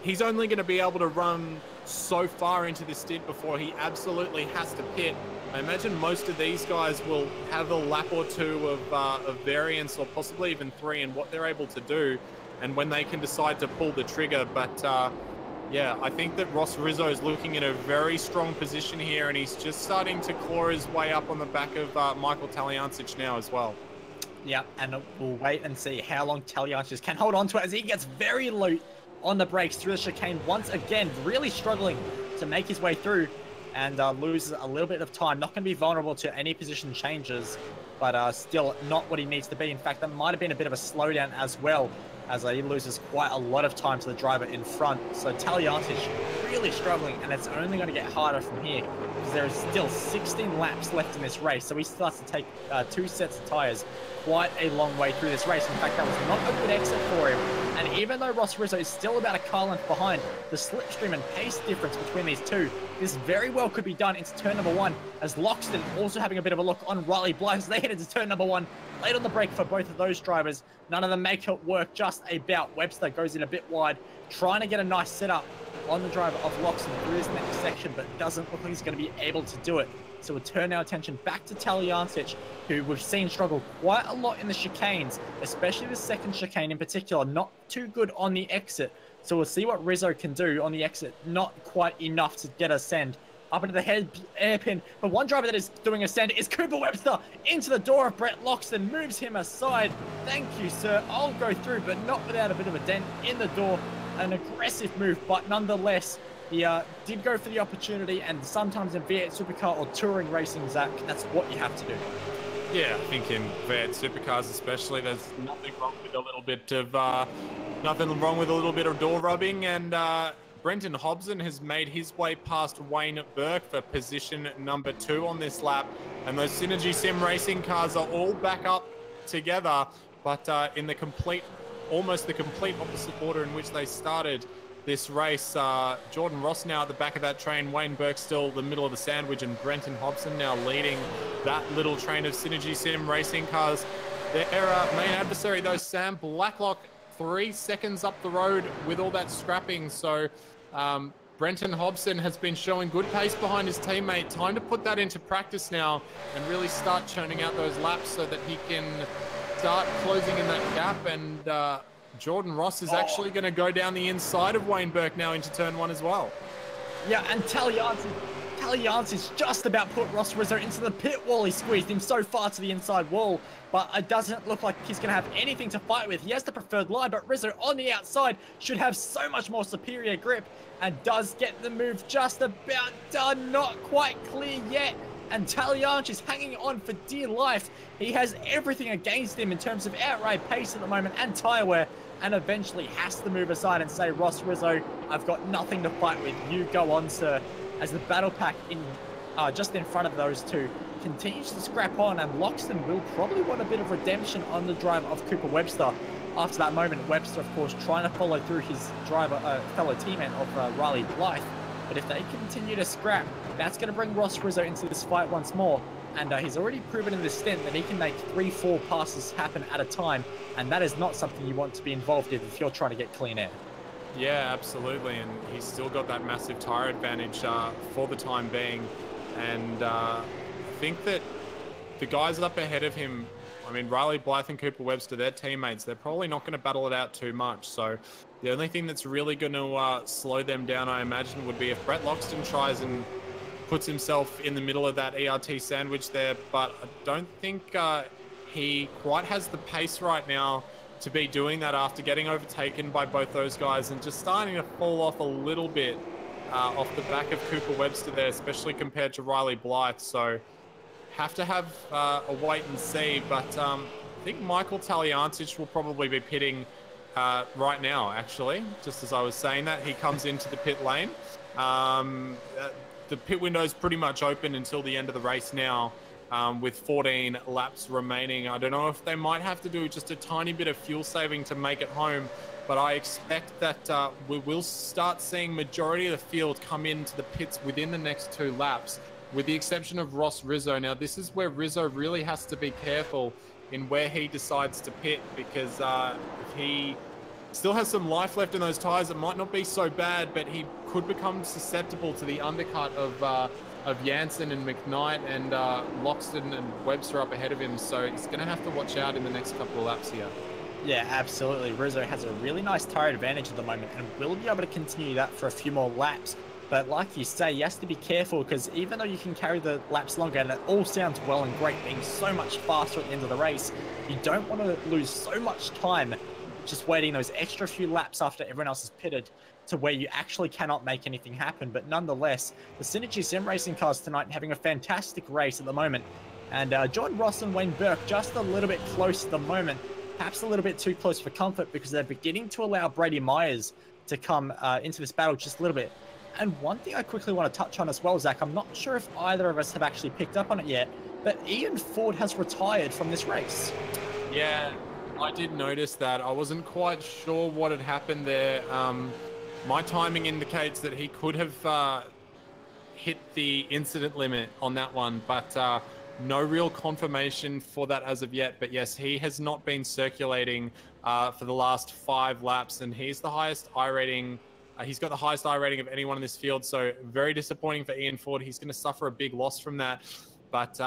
he's only going to be able to run so far into this stint before he absolutely has to pit. I imagine most of these guys will have a lap or two of variance, or possibly even 3, in what they're able to do, and when they can decide to pull the trigger. But yeah, I think that Ross Rizzo is looking in a very strong position here, and he's just starting to claw his way up on the back of Michael Taliancic now as well. Yeah, and we'll wait and see how long Taliancic can hold on to it, as he gets very low on the brakes through the chicane once again, really struggling to make his way through, and loses a little bit of time. Not going to be vulnerable to any position changes, but still not what he needs to be. In fact, that might have been a bit of a slowdown as well as he loses quite a lot of time to the driver in front. So Taljantic really struggling, and it's only going to get harder from here because there is still 16 laps left in this race. So he still has to take 2 sets of tires quite a long way through this race. In fact, that was not a good exit for him. And even though Ross Rizzo is still about a car length behind, the slipstream and pace difference between these two, this very well could be done into turn number 1, as Loxton also having a bit of a look on Riley Blythe as they head into turn number 1. Late on the brake for both of those drivers. None of them make it work just about. Webster goes in a bit wide, trying to get a nice setup on the driver of Loxton through this next section, but doesn't look like he's going to be able to do it. So we'll turn our attention back to Taljantic, who we've seen struggle quite a lot in the chicanes, especially the second chicane in particular. Not too good on the exit. So we'll see what Rizzo can do on the exit. Not quite enough to get a send up into the head hairpin. But one driver that is doing a send is Cooper Webster into the door of Brett Loxton, moves him aside. Thank you, sir. I'll go through, but not without a bit of a dent in the door. An aggressive move, but nonetheless, he did go for the opportunity, and sometimes in V8 Supercar or touring racing, Zach, that's what you have to do. Yeah, I think in V8 Supercars especially, there's nothing wrong with a little bit of door rubbing, and Brenton Hobson has made his way past Wayne Burke for position number 2 on this lap, and those Synergy Sim racing cars are all back up together, but in the almost the complete opposite order in which they started this race. Jordan Ross now at the back of that train, Wayne Burke still the middle of the sandwich, and Brenton Hobson now leading that little train of Synergy Sim racing cars. Their main adversary, though, Sam Blacklock, 3 seconds up the road with all that scrapping. So Brenton Hobson has been showing good pace behind his teammate. Time to put that into practice now and really start churning out those laps so that he can start closing in that gap. And Jordan Ross is actually going to go down the inside of Wayne Burke now into turn 1 as well. Yeah, and Taljantic just about put Ross Rizzo into the pit wall. He squeezed him so far to the inside wall, but it doesn't look like he's going to have anything to fight with. He has the preferred line, but Rizzo on the outside should have so much more superior grip and does get the move just about done. Not quite clear yet. And Taljantic is hanging on for dear life. He has everything against him in terms of outright pace at the moment and tire wear, and eventually has to move aside and say, Ross Rizzo, I've got nothing to fight with. You go on, sir. As the battle pack just in front of those two continues to scrap on, and Loxton will probably want a bit of redemption on the drive of Cooper Webster. After that moment, Webster, of course, trying to follow through his driver, fellow teammate of Riley Blythe. But if they continue to scrap, that's going to bring Ross Rizzo into this fight once more. And he's already proven in this stint that he can make 3-4 passes happen at a time. And that is not something you want to be involved in if you're trying to get clean air. Yeah, absolutely. And he's still got that massive tire advantage for the time being. And I think that the guys up ahead of him, I mean, Riley Blythe and Cooper Webster, they're teammates. They're probably not going to battle it out too much. So the only thing that's really going to slow them down, I imagine, would be if Brett Loxton tries and puts himself in the middle of that ERT sandwich there. But I don't think he quite has the pace right now to be doing that after getting overtaken by both those guys and just starting to fall off a little bit off the back of Cooper Webster there, especially compared to Riley Blythe. So have to have a wait and see. But I think Michael Taljantic will probably be pitting right now, actually. Just as I was saying that, he comes into the pit lane. The pit window is pretty much open until the end of the race now, with 14 laps remaining. I don't know if they might have to do just a tiny bit of fuel saving to make it home, but I expect that we will start seeing majority of the field come into the pits within the next 2 laps, with the exception of Ross Rizzo. Now, this is where Rizzo really has to be careful in where he decides to pit, because if he still has some life left in those tires, it might not be so bad, but he could become susceptible to the undercut of Jansen and McKnight, and Loxton and Webster up ahead of him. So he's going to have to watch out in the next couple of laps here. Yeah, absolutely. Rizzo has a really nice tire advantage at the moment and will be able to continue that for a few more laps. But like you say, he has to be careful, because even though you can carry the laps longer and it all sounds well and great being so much faster at the end of the race, you don't want to lose so much time just waiting those extra few laps after everyone else is pitted to where you actually cannot make anything happen. But nonetheless, the Synergy Sim racing cars tonight having a fantastic race at the moment. And Jordan Ross and Wayne Burke just a little bit close at the moment. perhaps a little bit too close for comfort because they're beginning to allow Brady Myers to come into this battle just a little bit. And one thing I quickly want to touch on as well, Zach, I'm not sure if either of us have actually picked up on it yet, but Ian Ford has retired from this race. Yeah, I did notice that. I wasn't quite sure what had happened there. My timing indicates that he could have hit the incident limit on that one, but no real confirmation for that as of yet. But yes, he has not been circulating for the last 5 laps, and he's the highest iRating. He's got the highest iRating of anyone in this field, so very disappointing for Ian Ford. He's going to suffer a big loss from that. But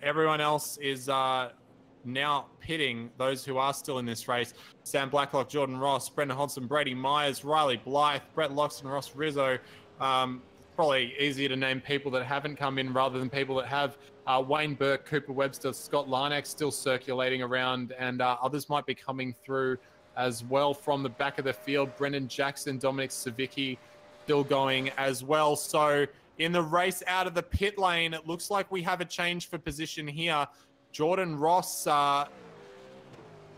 everyone else is now pitting, those who are still in this race. Sam Blacklock, Jordan Ross, Brendan Hodgson, Brady Myers, Riley Blythe, Brett Loxton, Ross Rizzo. Probably easier to name people that haven't come in rather than people that have. Wayne Burke, Cooper Webster, Scott Larnack still circulating around, and others might be coming through as well from the back of the field. Brendan Jackson, Dominic Savicki still going as well. So in the race out of the pit lane, it looks like we have a change for position here. Jordan Ross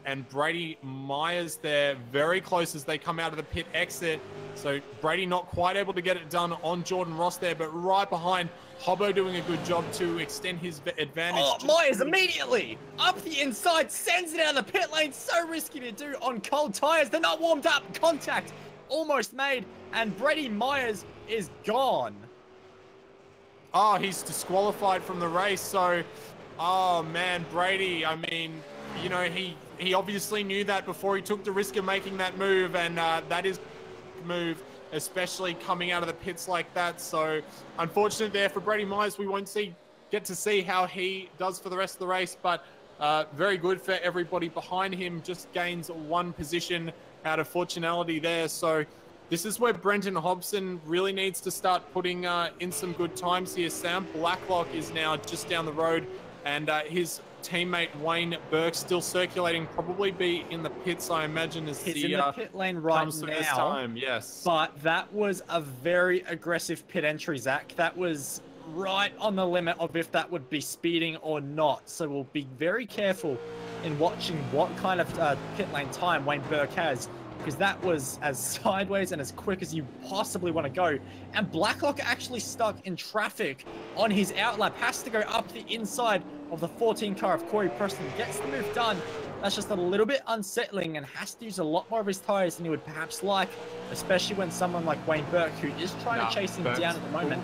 and Brady Myers there very close as they come out of the pit exit. So Brady not quite able to get it done on Jordan Ross there, but right behind, Hobbo doing a good job to extend his advantage. Oh, Myers immediately up the inside, sends it out of the pit lane. So risky to do on cold tires. They're not warmed up. Contact almost made, and Brady Myers is gone. Oh, he's disqualified from the race. So, oh man, Brady, I mean, you know, he obviously knew that before he took the risk of making that move, and that is move, especially coming out of the pits like that. So unfortunate there for Brady Myers. We won't get to see how he does for the rest of the race, but very good for everybody behind him. Just gains 1 position out of fortunality there. So this is where Brenton Hobson really needs to start putting in some good times here. Sam Blacklock is now just down the road, and his teammate Wayne Burke still circulating, probably be in the pits, I imagine, as he's in the pit lane right now. Time. Yes, but that was a very aggressive pit entry, Zach. That was right on the limit of if that would be speeding or not. So we'll be very careful in watching what kind of pit lane time Wayne Burke has, because that was as sideways and as quick as you possibly want to go. And Blacklock actually stuck in traffic on his outlap, has to go up the inside of the 14 car of Corey Preston, gets the move done. That's just a little bit unsettling and has to use a lot more of his tires than he would perhaps like, especially when someone like Wayne Burke, who is trying to chase him down at the moment.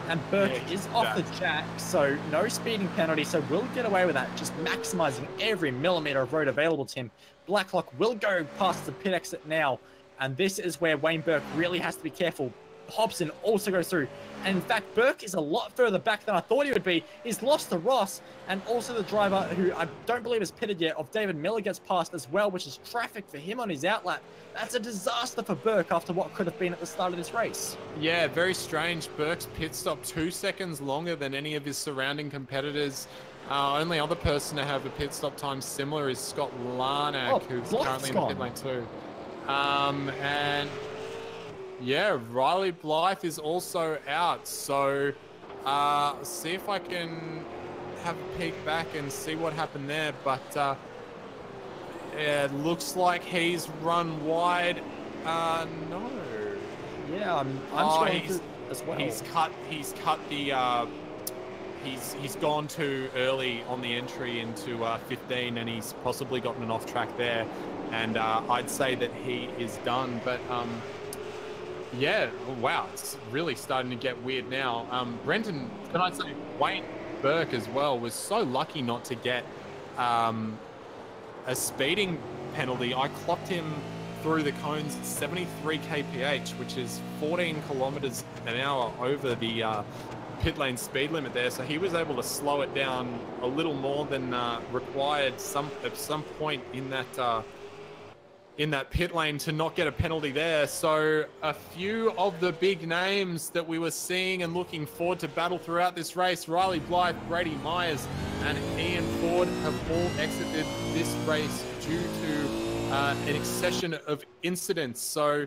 And Burke is off the jack, so no speeding penalty, so we'll get away with that, just maximizing every millimeter of road available to him. Blacklock will go past the pit exit now, and this is where Wayne Burke really has to be careful. Hobson also goes through, and in fact, Burke is a lot further back than I thought he would be. He's lost to Ross, and also the driver, who I don't believe is pitted yet, of David Miller gets past as well, which is traffic for him on his outlap. That's a disaster for Burke after what could have been at the start of this race. Yeah, very strange. Burke's pit stop 2 seconds longer than any of his surrounding competitors. Only other person to have a pit stop time similar is Scott Larnack, who's currently in the pit lane too. And yeah, Riley Blythe is also out. So see if I can have a peek back and see what happened there. But it looks like he's run wide. No. Yeah, I'm showing as well. He's cut the. He's gone too early on the entry into 15, and he's possibly gotten an off track there. And I'd say that he is done. But yeah, wow, it's really starting to get weird now. Brenton, can I say, Wayne Burke as well was so lucky not to get a speeding penalty. I clocked him through the cones at 73 kph, which is 14 kilometers an hour over the pit lane speed limit there. So he was able to slow it down a little more than required at some point in that pit lane to not get a penalty there. So a few of the big names that we were seeing and looking forward to battle throughout this race, Riley Blythe, Brady Myers, and Ian Ford have all exited this race due to an accession of incidents. So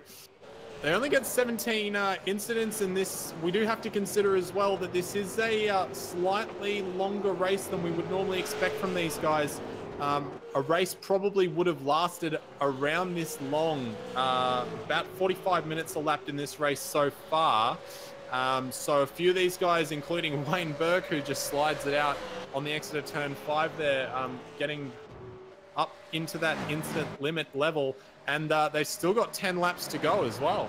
they only get 17 incidents in this. We do have to consider as well that this is a slightly longer race than we would normally expect from these guys. a race probably would have lasted around this long. About 45 minutes elapsed in this race so far. So a few of these guys, including Wayne Burke, who just slides it out on the exit of turn 5 there, getting up into that instant limit level, and they've still got 10 laps to go as well.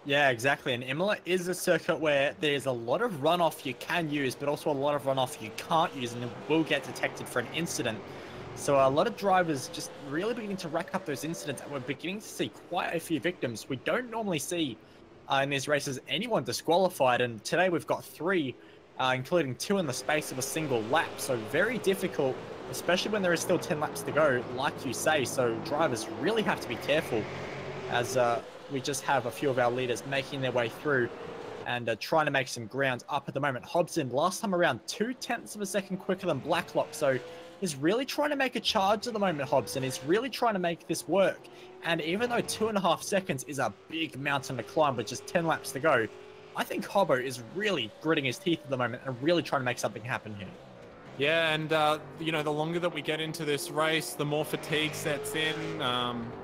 Yeah, exactly. And Imola is a circuit where there's a lot of runoff you can use, but also a lot of runoff you can't use, and it will get detected for an incident. So a lot of drivers just really beginning to rack up those incidents, and we're beginning to see quite a few victims. We don't normally see in these races anyone disqualified, and today we've got 3, including 2 in the space of a single lap. So very difficult, especially when there is still 10 laps to go, like you say. So drivers really have to be careful, as we just have a few of our leaders making their way through and trying to make some ground up at the moment. Hobson, last time around, 0.2 of a second quicker than Blacklock, so he's really trying to make a charge at the moment, Hobson. He's really trying to make this work. And even though 2.5 seconds is a big mountain to climb with just 10 laps to go, I think Hobbo is really gritting his teeth at the moment and really trying to make something happen here. Yeah, and you know, the longer that we get into this race, the more fatigue sets in.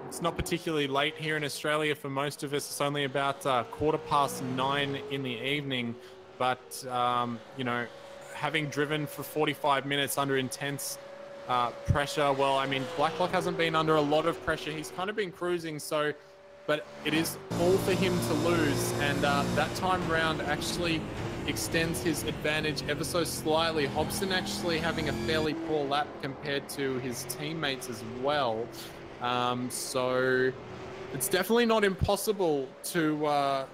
It's not particularly late here in Australia for most of us. It's only about 9:15 in the evening. But, you know, having driven for 45 minutes under intense pressure, well, I mean, Blacklock hasn't been under a lot of pressure. He's kind of been cruising, so, but it is all for him to lose. And that time round actually extends his advantage ever so slightly. Hobson actually having a fairly poor lap compared to his teammates as well. So it's definitely not impossible to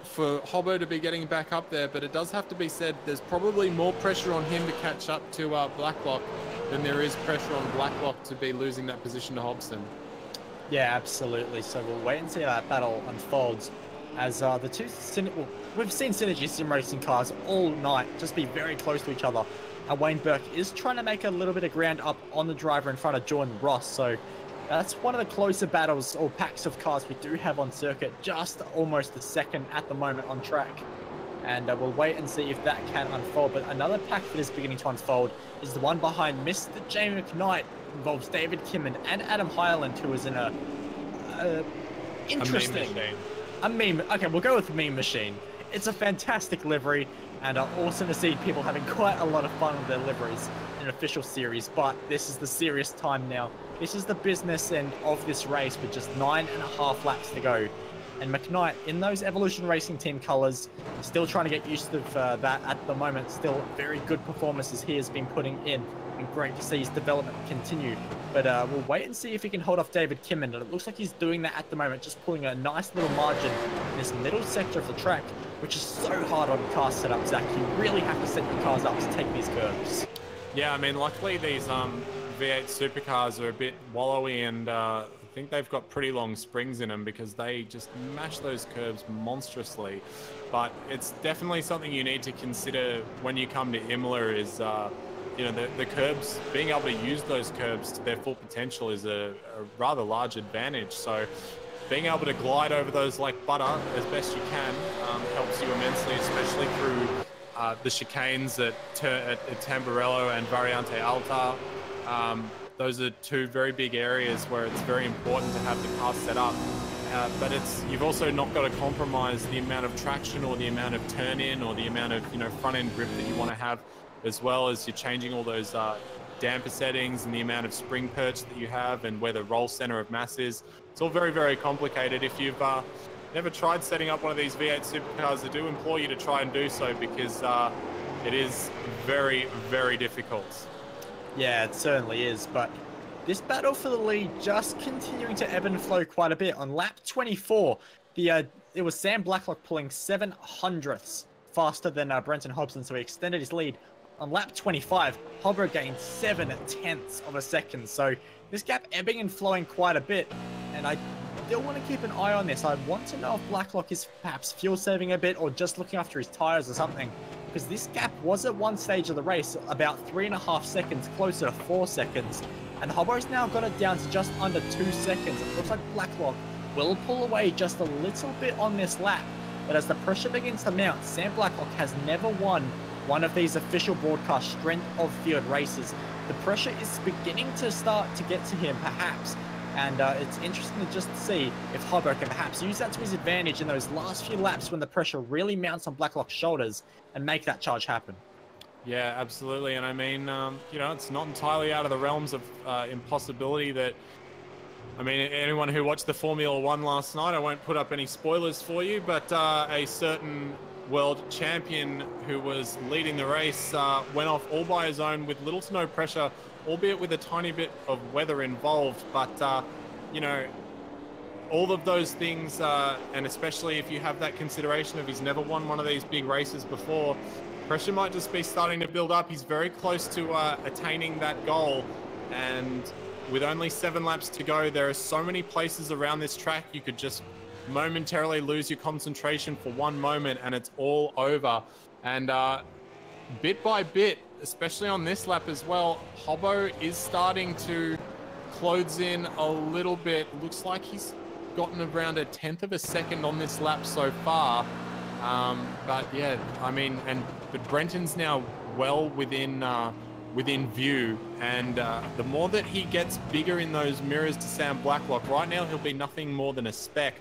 for Hobbo to be getting back up there, but it does have to be said there's probably more pressure on him to catch up to Blacklock than there is pressure on Blacklock to be losing that position to Hobson. Yeah, absolutely. So we'll wait and see how that battle unfolds, as the two we've seen Synergy sim racing cars all night just be very close to each other, and Wayne Burke is trying to make a little bit of ground up on the driver in front of Jordan Ross. So that's one of the closer battles or packs of cars we do have on circuit, just almost a second at the moment on track. And we'll wait and see if that can unfold. But another pack that is beginning to unfold is the one behind Mr. Jamie McKnight. Involves David Kimman and Adam Hyland, who is in a interesting... A meme. Okay, we'll go with meme machine. It's a fantastic livery, and awesome to see people having quite a lot of fun with their liveries in an official series. But this is the serious time now. This is the business end of this race with just 9.5 laps to go. And McKnight, in those Evolution Racing Team colours, still trying to get used to that at the moment. Still very good performances he has been putting in, and great to see his development continue. But we'll wait and see if he can hold off David Kimman, and it looks like he's doing that at the moment, just pulling a nice little margin in this middle sector of the track, which is so hard on car setup, Zach. You really have to set your cars up to take these curves. Yeah, I mean, luckily these V8 Supercars are a bit wallowy, and I think they've got pretty long springs in them because they just mash those curves monstrously. But it's definitely something you need to consider when you come to Imola is, you know, the curbs, being able to use those curbs to their full potential is a rather large advantage. So being able to glide over those like butter as best you can helps you immensely, especially through the chicanes at Tamburello and Variante Alta. Those are two very big areas where it's very important to have the car set up. But you've also not got to compromise the amount of traction or the amount of turn-in or the amount of, you know, front-end grip that you want to have, as well as you're changing all those damper settings and the amount of spring perch that you have and where the roll center of mass is. It's all very, very complicated. If you've never tried setting up one of these V8 Supercars, I do implore you to try and do so, because it is very, very difficult. Yeah, it certainly is, but this battle for the lead just continuing to ebb and flow quite a bit. On lap 24, it was Sam Blacklock pulling 0.07 faster than Brenton Hobson, so he extended his lead. On lap 25, Hobbo gained 0.7 of a second, so this gap ebbing and flowing quite a bit, and I still want to keep an eye on this. I want to know if Blacklock is perhaps fuel saving a bit or just looking after his tires or something, because this gap was at one stage of the race about 3.5 seconds, closer to 4 seconds, and Hobbo's now got it down to just under 2 seconds. It looks like Blacklock will pull away just a little bit on this lap, but as the pressure begins to mount, Sam Blacklock has never won one of these official broadcast strength of field races. the pressure is beginning to start to get to him, perhaps. And it's interesting to just see if Hobbo can perhaps use that to his advantage in those last few laps when the pressure really mounts on Blacklock's shoulders and make that charge happen. Yeah, absolutely. And I mean, you know, it's not entirely out of the realms of impossibility that, I mean, anyone who watched the Formula One last night, I won't put up any spoilers for you, but a certain world champion who was leading the race went off all by his own with little to no pressure, albeit with a tiny bit of weather involved. But, you know, all of those things, and especially if you have that consideration of he's never won one of these big races before, pressure might just be starting to build up. He's very close to attaining that goal. And with only 7 laps to go, there are so many places around this track you could just momentarily lose your concentration for one moment and it's all over. And bit by bit, especially on this lap as well, Hobbo is starting to close in a little bit. Looks like he's gotten around 1/10 of a second on this lap so far. But yeah, I mean, but Brenton's now well within view, and the more that he gets bigger in those mirrors to Sam Blacklock, right now he'll be nothing more than a speck.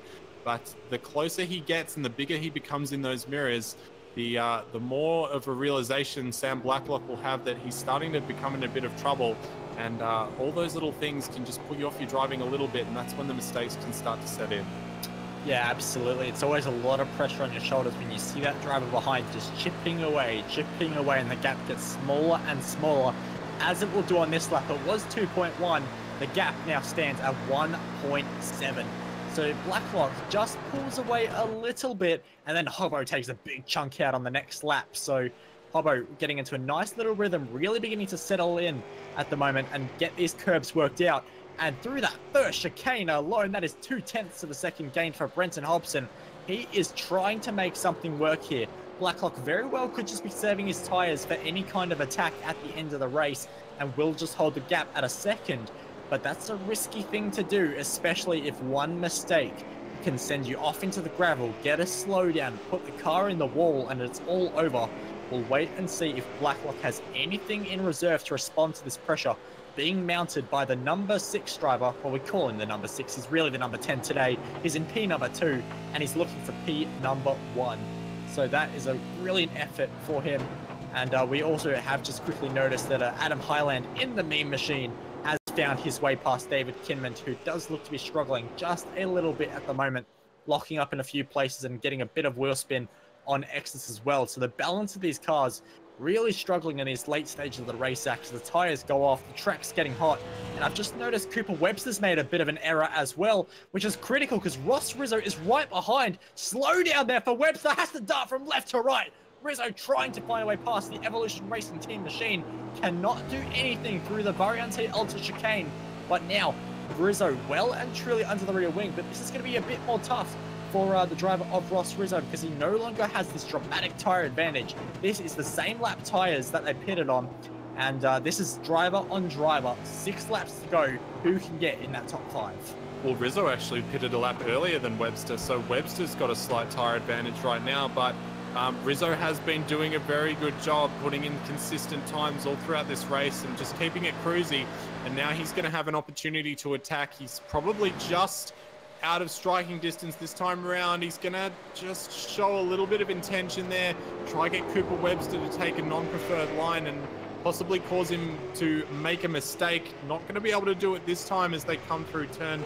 But the closer he gets and the bigger he becomes in those mirrors, the more of a realization Sam Blacklock will have that he's starting to become in a bit of trouble. And all those little things can just put you off your driving a little bit, and that's when the mistakes can start to set in. Yeah, absolutely. It's always a lot of pressure on your shoulders when you see that driver behind just chipping away, and the gap gets smaller and smaller, as it will do on this lap. It was 2.1. The gap now stands at 1.7. So Blacklock just pulls away a little bit, and then Hobbo takes a big chunk out on the next lap. So Hobbo getting into a nice little rhythm, really beginning to settle in at the moment and get these curbs worked out. And through that first chicane alone, that is 0.2 of a second gain for Brenton Hobson. He is trying to make something work here. Blacklock very well could just be saving his tyres for any kind of attack at the end of the race and will just hold the gap at a second. But that's a risky thing to do, especially if one mistake can send you off into the gravel, get a slowdown, put the car in the wall, and it's all over. We'll wait and see if Blacklock has anything in reserve to respond to this pressure being mounted by the number 6 driver. Well, we call him the number 6. He's really the number 10 today. He's in P number 2, and he's looking for P number 1. So that is a brilliant effort for him. And we also have just quickly noticed that Adam Highland in the meme machine has found his way past David Kinman, who does look to be struggling just a little bit at the moment, locking up in a few places and getting a bit of wheel spin on Exodus as well. So the balance of these cars really struggling in these late stages of the race. Actually, the tires go off, the track's getting hot, and I've just noticed Cooper Webster's made a bit of an error as well, which is critical because Ross Rizzo is right behind. Slow down there for Webster, has to dart from left to right. Rizzo trying to find a way past the Evolution Racing Team machine, cannot do anything through the Variante Ultra chicane, but now Rizzo well and truly under the rear wing. But this is going to be a bit more tough for the driver of Ross Rizzo because he no longer has this dramatic tire advantage. This is the same lap tires that they pitted on, and this is driver on driver. 6 laps to go. Who can get in that top 5? Well, Rizzo actually pitted a lap earlier than Webster, so Webster's got a slight tire advantage right now, but Rizzo has been doing a very good job putting in consistent times all throughout this race and just keeping it cruisy, and now he's going to have an opportunity to attack. He's probably just out of striking distance this time around. He's going to just show a little bit of intention there, try get Cooper Webster to take a non-preferred line and possibly cause him to make a mistake. Not going to be able to do it this time as they come through turn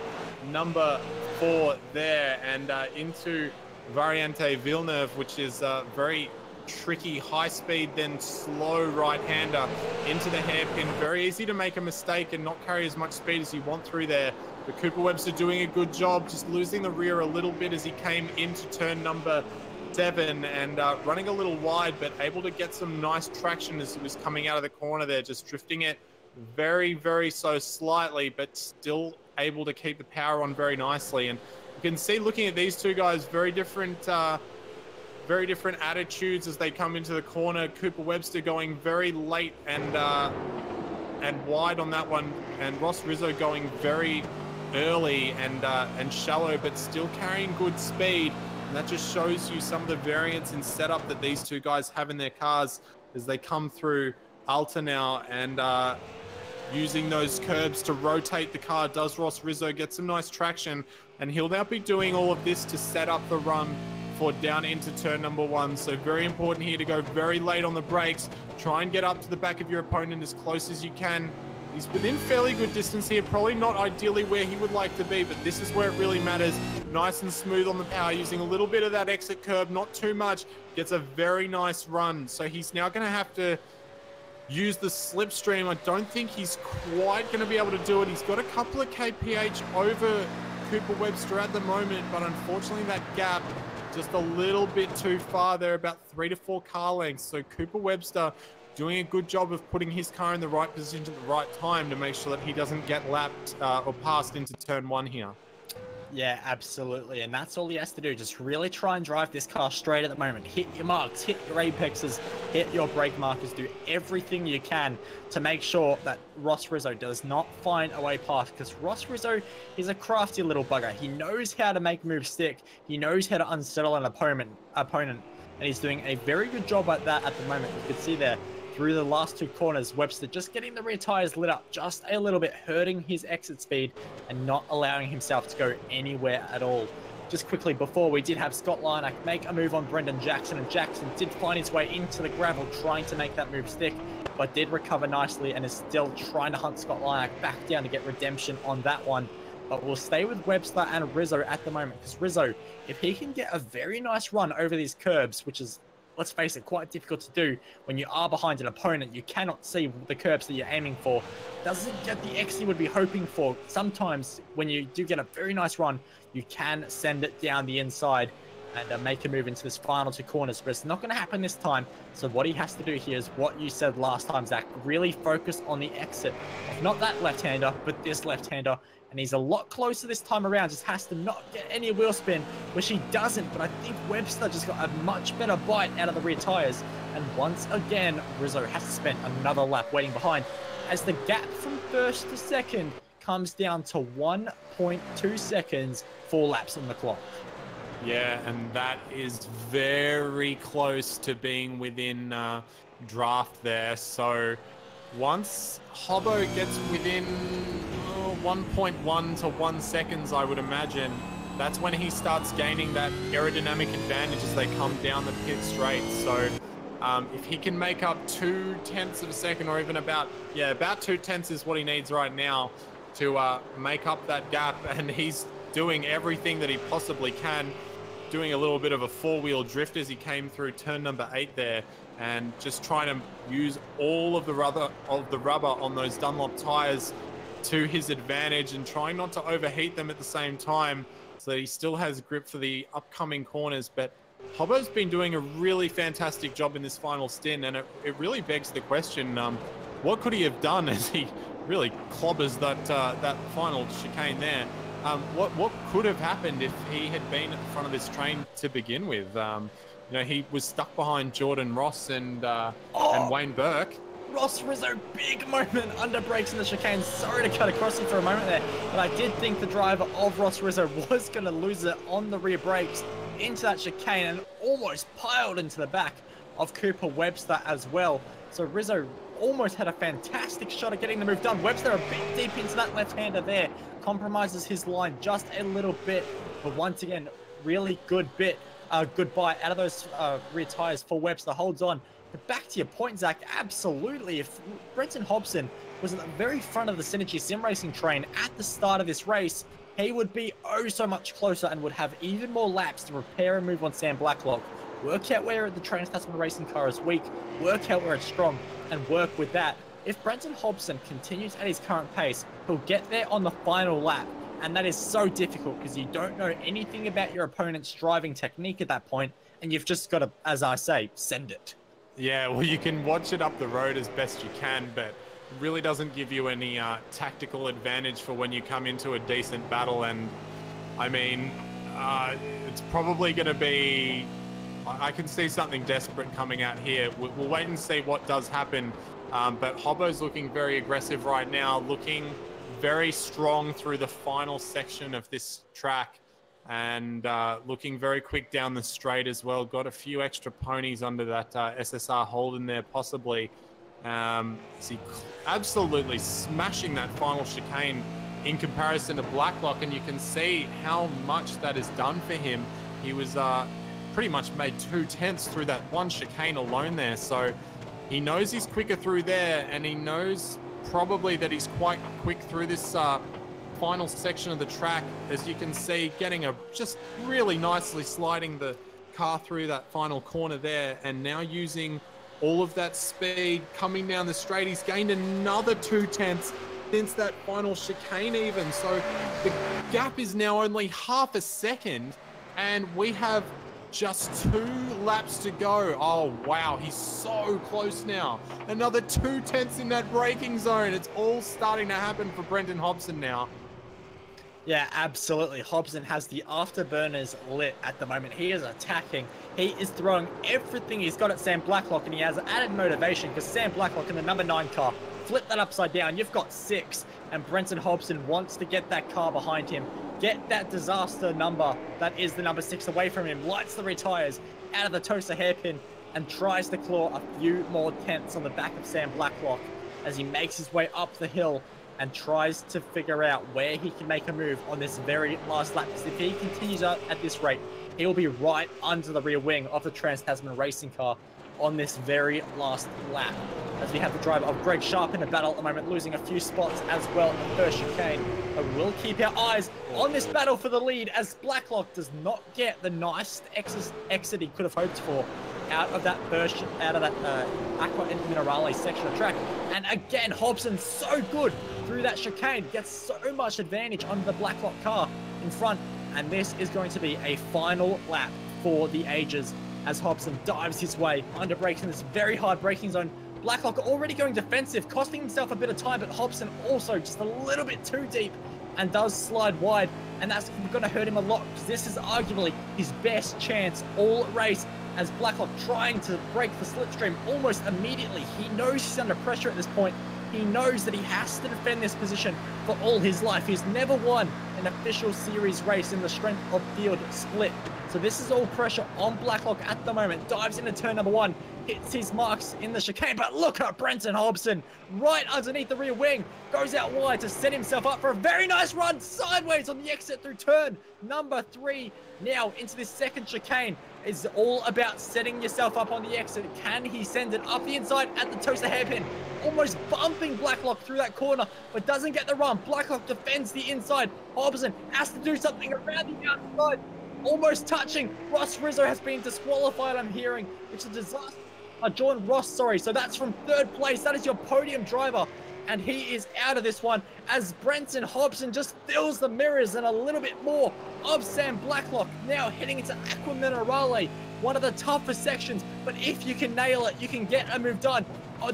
number 4 there and into Variante Villeneuve, which is very tricky, high speed, then slow right-hander into the hairpin. Very easy to make a mistake and not carry as much speed as you want through there. But Cooper Webster doing a good job, just losing the rear a little bit as he came into turn number 7 and running a little wide, but able to get some nice traction as he was coming out of the corner there, just drifting it very, very so slightly, but still able to keep the power on very nicely. And you can see, looking at these two guys, very different attitudes as they come into the corner. Cooper Webster going very late and wide on that one, and Ross Rizzo going very early and shallow, but still carrying good speed. And that just shows you some of the variance in setup that these two guys have in their cars as they come through Alta now. And using those curbs to rotate the car. Does Ross Rizzo get some nice traction, and he'll now be doing all of this to set up the run for down into turn number 1. So very important here to go very late on the brakes. Try and get up to the back of your opponent as close as you can. He's within fairly good distance here, probably not ideally where he would like to be, but this is where it really matters. Nice and smooth on the power, using a little bit of that exit curb, not too much. Gets a very nice run. So he's now going to have to use the slipstream. I don't think he's quite going to be able to do it. He's got a couple of kph over Cooper Webster at the moment, but unfortunately that gap just a little bit too far there, about 3 to 4 car lengths. So Cooper Webster doing a good job of putting his car in the right position at the right time to make sure that he doesn't get lapped or passed into turn 1 here. Yeah, absolutely. And that's all he has to do. Just really try and drive this car straight at the moment. Hit your marks, hit your apexes, hit your brake markers. Do everything you can to make sure that Ross Rizzo does not find a way past, because Ross Rizzo is a crafty little bugger. He knows how to make moves stick. He knows how to unsettle an opponent. And he's doing a very good job at that at the moment. You can see there, through the last 2 corners, Webster just getting the rear tires lit up just a little bit, hurting his exit speed and not allowing himself to go anywhere at all. Just quickly before, we did have Scott Lynak make a move on Brendan Jackson, and Jackson did find his way into the gravel trying to make that move stick, but did recover nicely and is still trying to hunt Scott Lynak back down to get redemption on that one. But we'll stay with Webster and Rizzo at the moment, because Rizzo, if he can get a very nice run over these curbs, which is, let's face it, quite difficult to do when you are behind an opponent. You cannot see the curbs that you're aiming for. Doesn't get the X you would be hoping for. Sometimes when you do get a very nice run, you can send it down the inside and make a move into this final 2 corners, but it's not going to happen this time. So what he has to do here is what you said last time, Zach. Really focus on the exit. Not that left-hander, but this left-hander. And he's a lot closer this time around. Just has to not get any wheel spin, which he doesn't. But I think Webster just got a much better bite out of the rear tires. And once again, Rizzo has to spend another lap waiting behind, as the gap from first to second comes down to 1.2 seconds, 4 laps on the clock. Yeah, and that is very close to being within draft there. So once Hobbo gets within 1.1 to 1 seconds, I would imagine, that's when he starts gaining that aerodynamic advantage as they come down the pit straight. So if he can make up 0.2 of a second, or even about 0.2 is what he needs right now to make up that gap, and he's doing everything that he possibly can, doing a little bit of a 4-wheel drift as he came through turn number 8 there, and just trying to use all of the rubber on those Dunlop tires to his advantage, and trying not to overheat them at the same time so that he still has grip for the upcoming corners. But Hobbo's been doing a really fantastic job in this final stint, and it really begs the question, what could he have done as he really clobbers that final chicane there? What could have happened if he had been at the front of this train to begin with? You know, he was stuck behind Jordan Ross and Wayne Burke. Ross Rizzo, big moment under brakes in the chicane. Sorry to cut across him for a moment there, but I did think the driver of Ross Rizzo was going to lose it on the rear brakes into that chicane, and almost piled into the back of Cooper Webster as well. So Rizzo almost had a fantastic shot at getting the move done. Webster a bit deep into that left-hander there, compromises his line just a little bit, but once again, really good bite out of those rear tires for Webster. Holds on. But back to your point, Zach, absolutely. If Brenton Hobson was at the very front of the Synergy Sim Racing train at the start of this race, he would be oh so much closer and would have even more laps to repair and move on Sam Blacklock. Work out where the train starts on the racing car is weak, work out where it's strong, and work with that. If Brenton Hobson continues at his current pace, he'll get there on the final lap. And that is so difficult because you don't know anything about your opponent's driving technique at that point, and you've just got to, as I say, send it. Yeah, well, you can watch it up the road as best you can, but it really doesn't give you any tactical advantage for when you come into a decent battle. And I mean, it's probably going to be, I can see something desperate coming out here. We'll wait and see what does happen. But Hobbo's looking very aggressive right now, looking very strong through the final section of this track, and looking very quick down the straight as well. Got a few extra ponies under that SSR Holden there, possibly. See, absolutely smashing that final chicane in comparison to Blacklock, and you can see how much that has done for him. He was pretty much made 2/10 through that one chicane alone there, so he knows he's quicker through there, and he knows probably that he's quite quick through this final section of the track. As you can see, getting just really nicely sliding the car through that final corner there, and now using all of that speed coming down the straight. He's gained another 2/10 since that final chicane even. So the gap is now only half a second, and we have just 2 laps to go. Oh, wow. He's so close now. Another 2/10 in that braking zone. It's all starting to happen for Brenton Hobson now. Yeah, absolutely. Hobson has the afterburners lit at the moment. He is attacking. He is throwing everything he's got at Sam Blacklock, and he has added motivation because Sam Blacklock in the number 9 car, flip that upside down. You've got 6, and Brenton Hobson wants to get that car behind him, get that disaster number that is the number 6 away from him, lights the retires out of the Tosa hairpin, and tries to claw a few more tenths on the back of Sam Blacklock as he makes his way up the hill and tries to figure out where he can make a move on this very last lap. Because if he continues out at this rate, he will be right under the rear wing of the Trans-Tasman racing car on this very last lap. As we have the driver of Greg Sharp in the battle at the moment, losing a few spots as well in the first chicane. But we'll keep our eyes on this battle for the lead as Blacklock does not get the nice exit he could have hoped for out of that Aqua and Minerale section of track. And again, Hobson so good through that chicane, gets so much advantage on the Blacklock car in front. And this is going to be a final lap for the ages as Hobson dives his way under brakes in this very hard braking zone. Blacklock already going defensive, costing himself a bit of time, but Hobson also just a little bit too deep and does slide wide. And that's going to hurt him a lot because this is arguably his best chance all race as Blacklock trying to break the slipstream almost immediately. He knows he's under pressure at this point. He knows that he has to defend this position for all his life. He's never won an official series race in the strength of field split. So this is all pressure on Blacklock at the moment. Dives into turn number 1, hits his marks in the chicane, but look at Brenton Hobson right underneath the rear wing. Goes out wide to set himself up for a very nice run sideways on the exit through turn number 3. Now into this second chicane is all about setting yourself up on the exit. Can he send it up the inside at the Tosa hairpin? Almost bumping Blacklock through that corner, but doesn't get the run. Blacklock defends the inside. Hobson has to do something around the outside. Almost touching. Ross Rizzo has been disqualified, I'm hearing, which is a disaster. Jordan Ross, sorry. So that's from 3rd place. That is your podium driver. And he is out of this one as Brenton Hobson just fills the mirrors and a little bit more of Sam Blacklock. Now heading into Aqua Minerale, one of the toughest sections. But if you can nail it, you can get a move done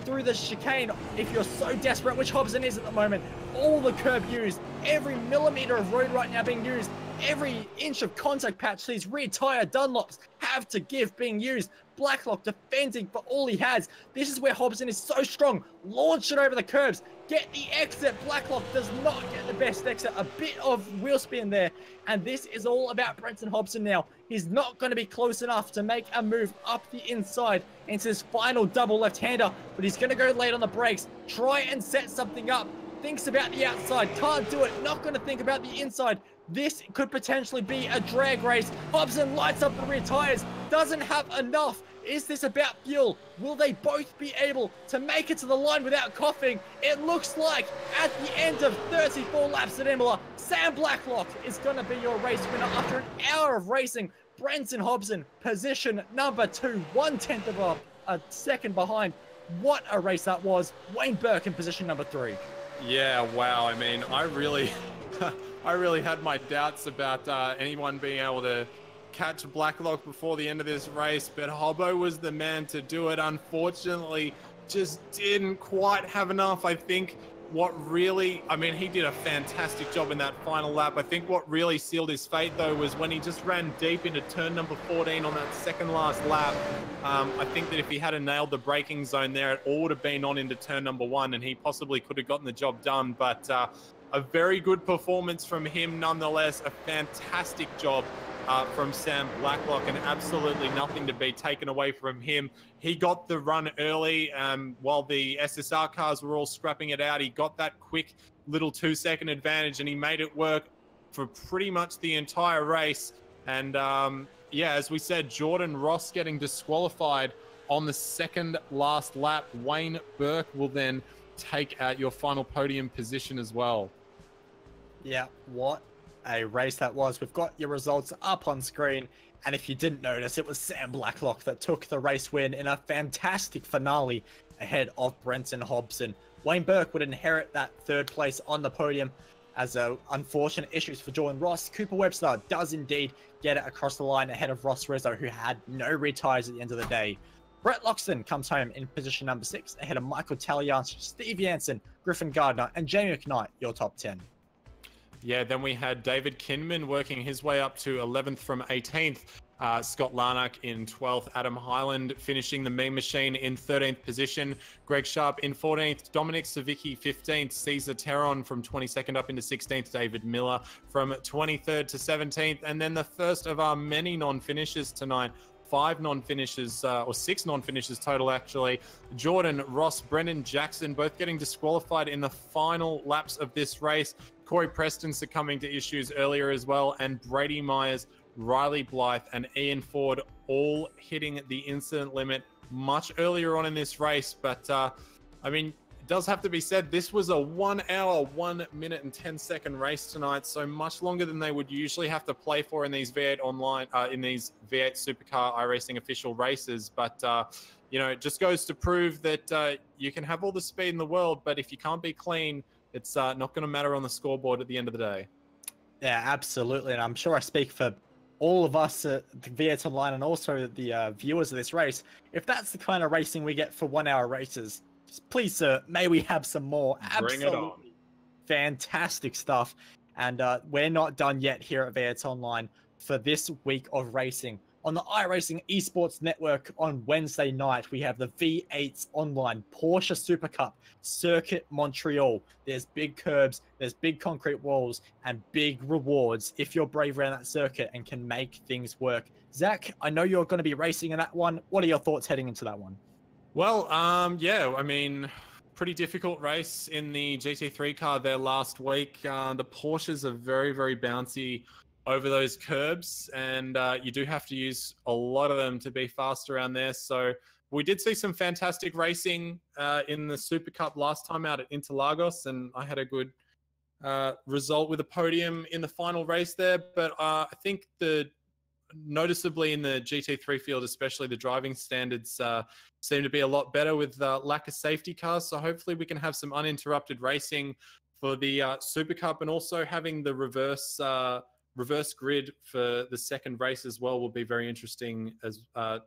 through the chicane if you're so desperate, which Hobson is at the moment. All the curb used, every millimeter of road right now being used, every inch of contact patch these rear tire Dunlops have to give being used. Blacklock defending for all he has. This is where Hobson is so strong. Launch it over the curbs. Get the exit. Blacklock does not get the best exit. A bit of wheel spin there. And this is all about Brenton Hobson now. He's not going to be close enough to make a move up the inside into this final double left-hander. But he's going to go late on the brakes. Try and set something up. Thinks about the outside. Can't do it. Not going to think about the inside. This could potentially be a drag race. Hobson lights up the rear tires. Doesn't have enough. Is this about fuel? Will they both be able to make it to the line without coughing? It looks like at the end of 34 laps at Imola, Sam Blacklock is going to be your race winner after an hour of racing. Brenton Hobson, position number 2, 1/10 of a second behind. What a race that was. Wayne Burke in position number 3. Yeah, wow. I mean, I really had my doubts about anyone being able to catch Blacklock before the end of this race, but Hobbo was the man to do it. Unfortunately, just didn't quite have enough. I think he did a fantastic job in that final lap. I think what really sealed his fate, though, was when he just ran deep into turn number 14 on that second last lap. I think that if he had nailed the braking zone there, it all would have been on into turn number 1, and he possibly could have gotten the job done. But a very good performance from him nonetheless. A fantastic job from Sam Blacklock, and absolutely nothing to be taken away from him. He got the run early while the SSR cars were all scrapping it out. He got that quick little 2-second advantage, and he made it work for pretty much the entire race. And yeah, as we said, Jordan Ross getting disqualified on the second last lap. Wayne Burke will then take your final podium position as well. Yeah, what a race that was. We've got your results up on screen, and if you didn't notice, it was Sam Blacklock that took the race win in a fantastic finale ahead of Brenton Hobson. Wayne Burke would inherit that third place on the podium, as unfortunate issues for Jordan Ross. Cooper Webster does indeed get it across the line ahead of Ross Rizzo, who had no retires at the end of the day. Brett Loxton comes home in position number 6 ahead of Michael Taliance, Steve Jansen, Griffin Gardner, and Jamie McKnight, your top 10. Yeah, then we had David Kinman working his way up to 11th from 18th. Scott Larnack in 12th. Adam Hyland finishing the Mean Machine in 13th position. Greg Sharp in 14th. Dominic Savicki 15th. Caesar Terron from 22nd up into 16th. David Miller from 23rd to 17th. And then the first of our many non-finishers tonight. 5 non-finishers, or 6 non-finishers total, actually. Jordan Ross, Brendan Jackson, both getting disqualified in the final laps of this race. Corey Preston succumbing to issues earlier as well. And Brady Myers, Riley Blythe, and Ian Ford all hitting the incident limit much earlier on in this race. But, I mean, it does have to be said, this was a 1 hour, 1 minute and 10-second race tonight, so much longer than they would usually have to play for in these V8 online, in these V8 Supercar iRacing official races. But, you know, it just goes to prove that you can have all the speed in the world, but if you can't be clean, it's not going to matter on the scoreboard at the end of the day. Yeah, absolutely. And I'm sure I speak for all of us at the V8 Online and also the viewers of this race. If that's the kind of racing we get for 1 hour races, please, sir, may we have some more. Bring it on. Fantastic stuff. And we're not done yet here at V8 Online for this week of racing. On the iRacing Esports Network on Wednesday night, we have the V8 Online Porsche Super Cup Circuit Montreal. There's big curbs, there's big concrete walls, and big rewards if you're brave around that circuit and can make things work. Zach, I know you're going to be racing in that one. What are your thoughts heading into that one? Well, yeah, I mean, pretty difficult race in the GT3 car there last week. The Porsches are very, very bouncy over those curbs, and you do have to use a lot of them to be fast around there. So we did see some fantastic racing in the Super Cup last time out at Interlagos, and I had a good result with a podium in the final race there. But I think noticeably in the GT3 field, especially, the driving standards seem to be a lot better with lack of safety cars. So hopefully we can have some uninterrupted racing for the Super Cup, and also having the reverse grid for the second race as well will be very interesting as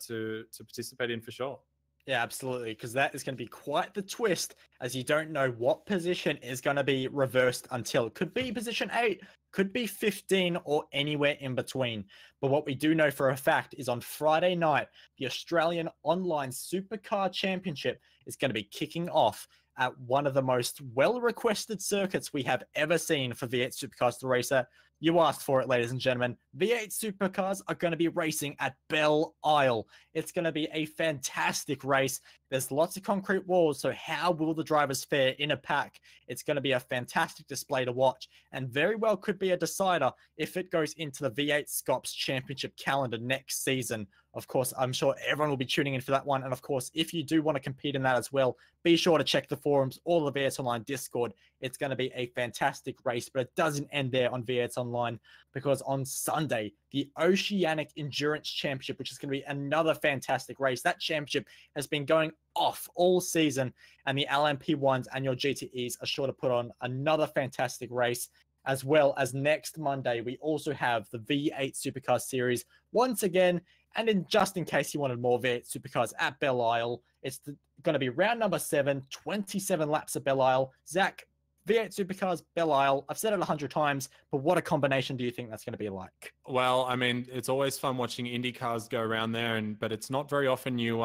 to participate in for sure. Yeah, absolutely, because that is going to be quite the twist, as you don't know what position is going to be reversed until. It could be position 8, could be 15, or anywhere in between. But what we do know for a fact is on Friday night, the Australian Online Supercar Championship is going to be kicking off at one of the most well-requested circuits we have ever seen for V8 Supercars the Racer. You asked for it, ladies and gentlemen. V8 Supercars are going to be racing at Belle Isle. It's going to be a fantastic race. There's lots of concrete walls, so how will the drivers fare in a pack? It's going to be a fantastic display to watch, and very well could be a decider if it goes into the V8 Scops Championship calendar next season. Of course, I'm sure everyone will be tuning in for that one. And of course, if you do want to compete in that as well, be sure to check the forums or the V8 Online Discord. It's going to be a fantastic race, but it doesn't end there on V8 Online, because on Sunday, the Oceanic Endurance Championship, which is going to be another fantastic race. That championship has been going off all season, and the LMP1s and your GTEs are sure to put on another fantastic race. As well as next Monday, we also have the V8 Supercar Series once again. And just in case you wanted more V8 Supercars at Belle Isle, it's going to be round number 7, 27 laps at Belle Isle. Zach, V8 Supercars, Belle Isle. I've said it 100 times, but what a combination do you think that's going to be like? Well, I mean, it's always fun watching Indy cars go around there, but it's not very often you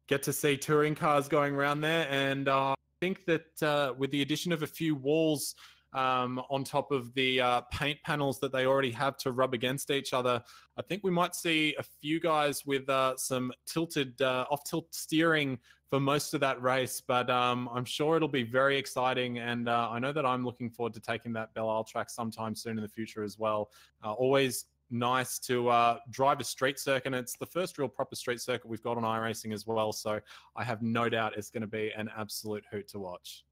get to see touring cars going around there. And I think that with the addition of a few walls on top of the paint panels that they already have to rub against each other. I think we might see a few guys with some tilted, off-tilt steering for most of that race, but I'm sure it'll be very exciting, and I know that I'm looking forward to taking that Belle Isle track sometime soon in the future as well. Always nice to drive a street circuit, and it's the first real proper street circuit we've got on iRacing as well, so I have no doubt it's going to be an absolute hoot to watch.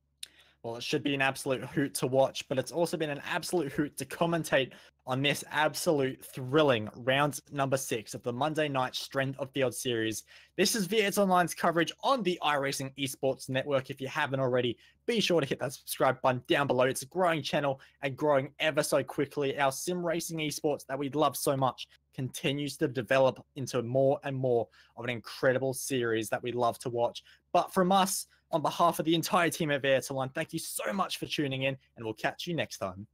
Well, it should be an absolute hoot to watch, but it's also been an absolute hoot to commentate on this absolute thrilling round number 6 of the Monday night Strength of Field series. This is V8 Online's coverage on the iRacing Esports Network. If you haven't already, be sure to hit that subscribe button down below. It's a growing channel and growing ever so quickly. Our sim racing esports that we love so much continues to develop into more and more of an incredible series that we love to watch. But from us, on behalf of the entire team at V8 Online, thank you so much for tuning in, and we'll catch you next time.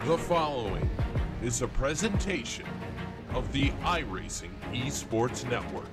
The following is a presentation of the iRacing Esports Network.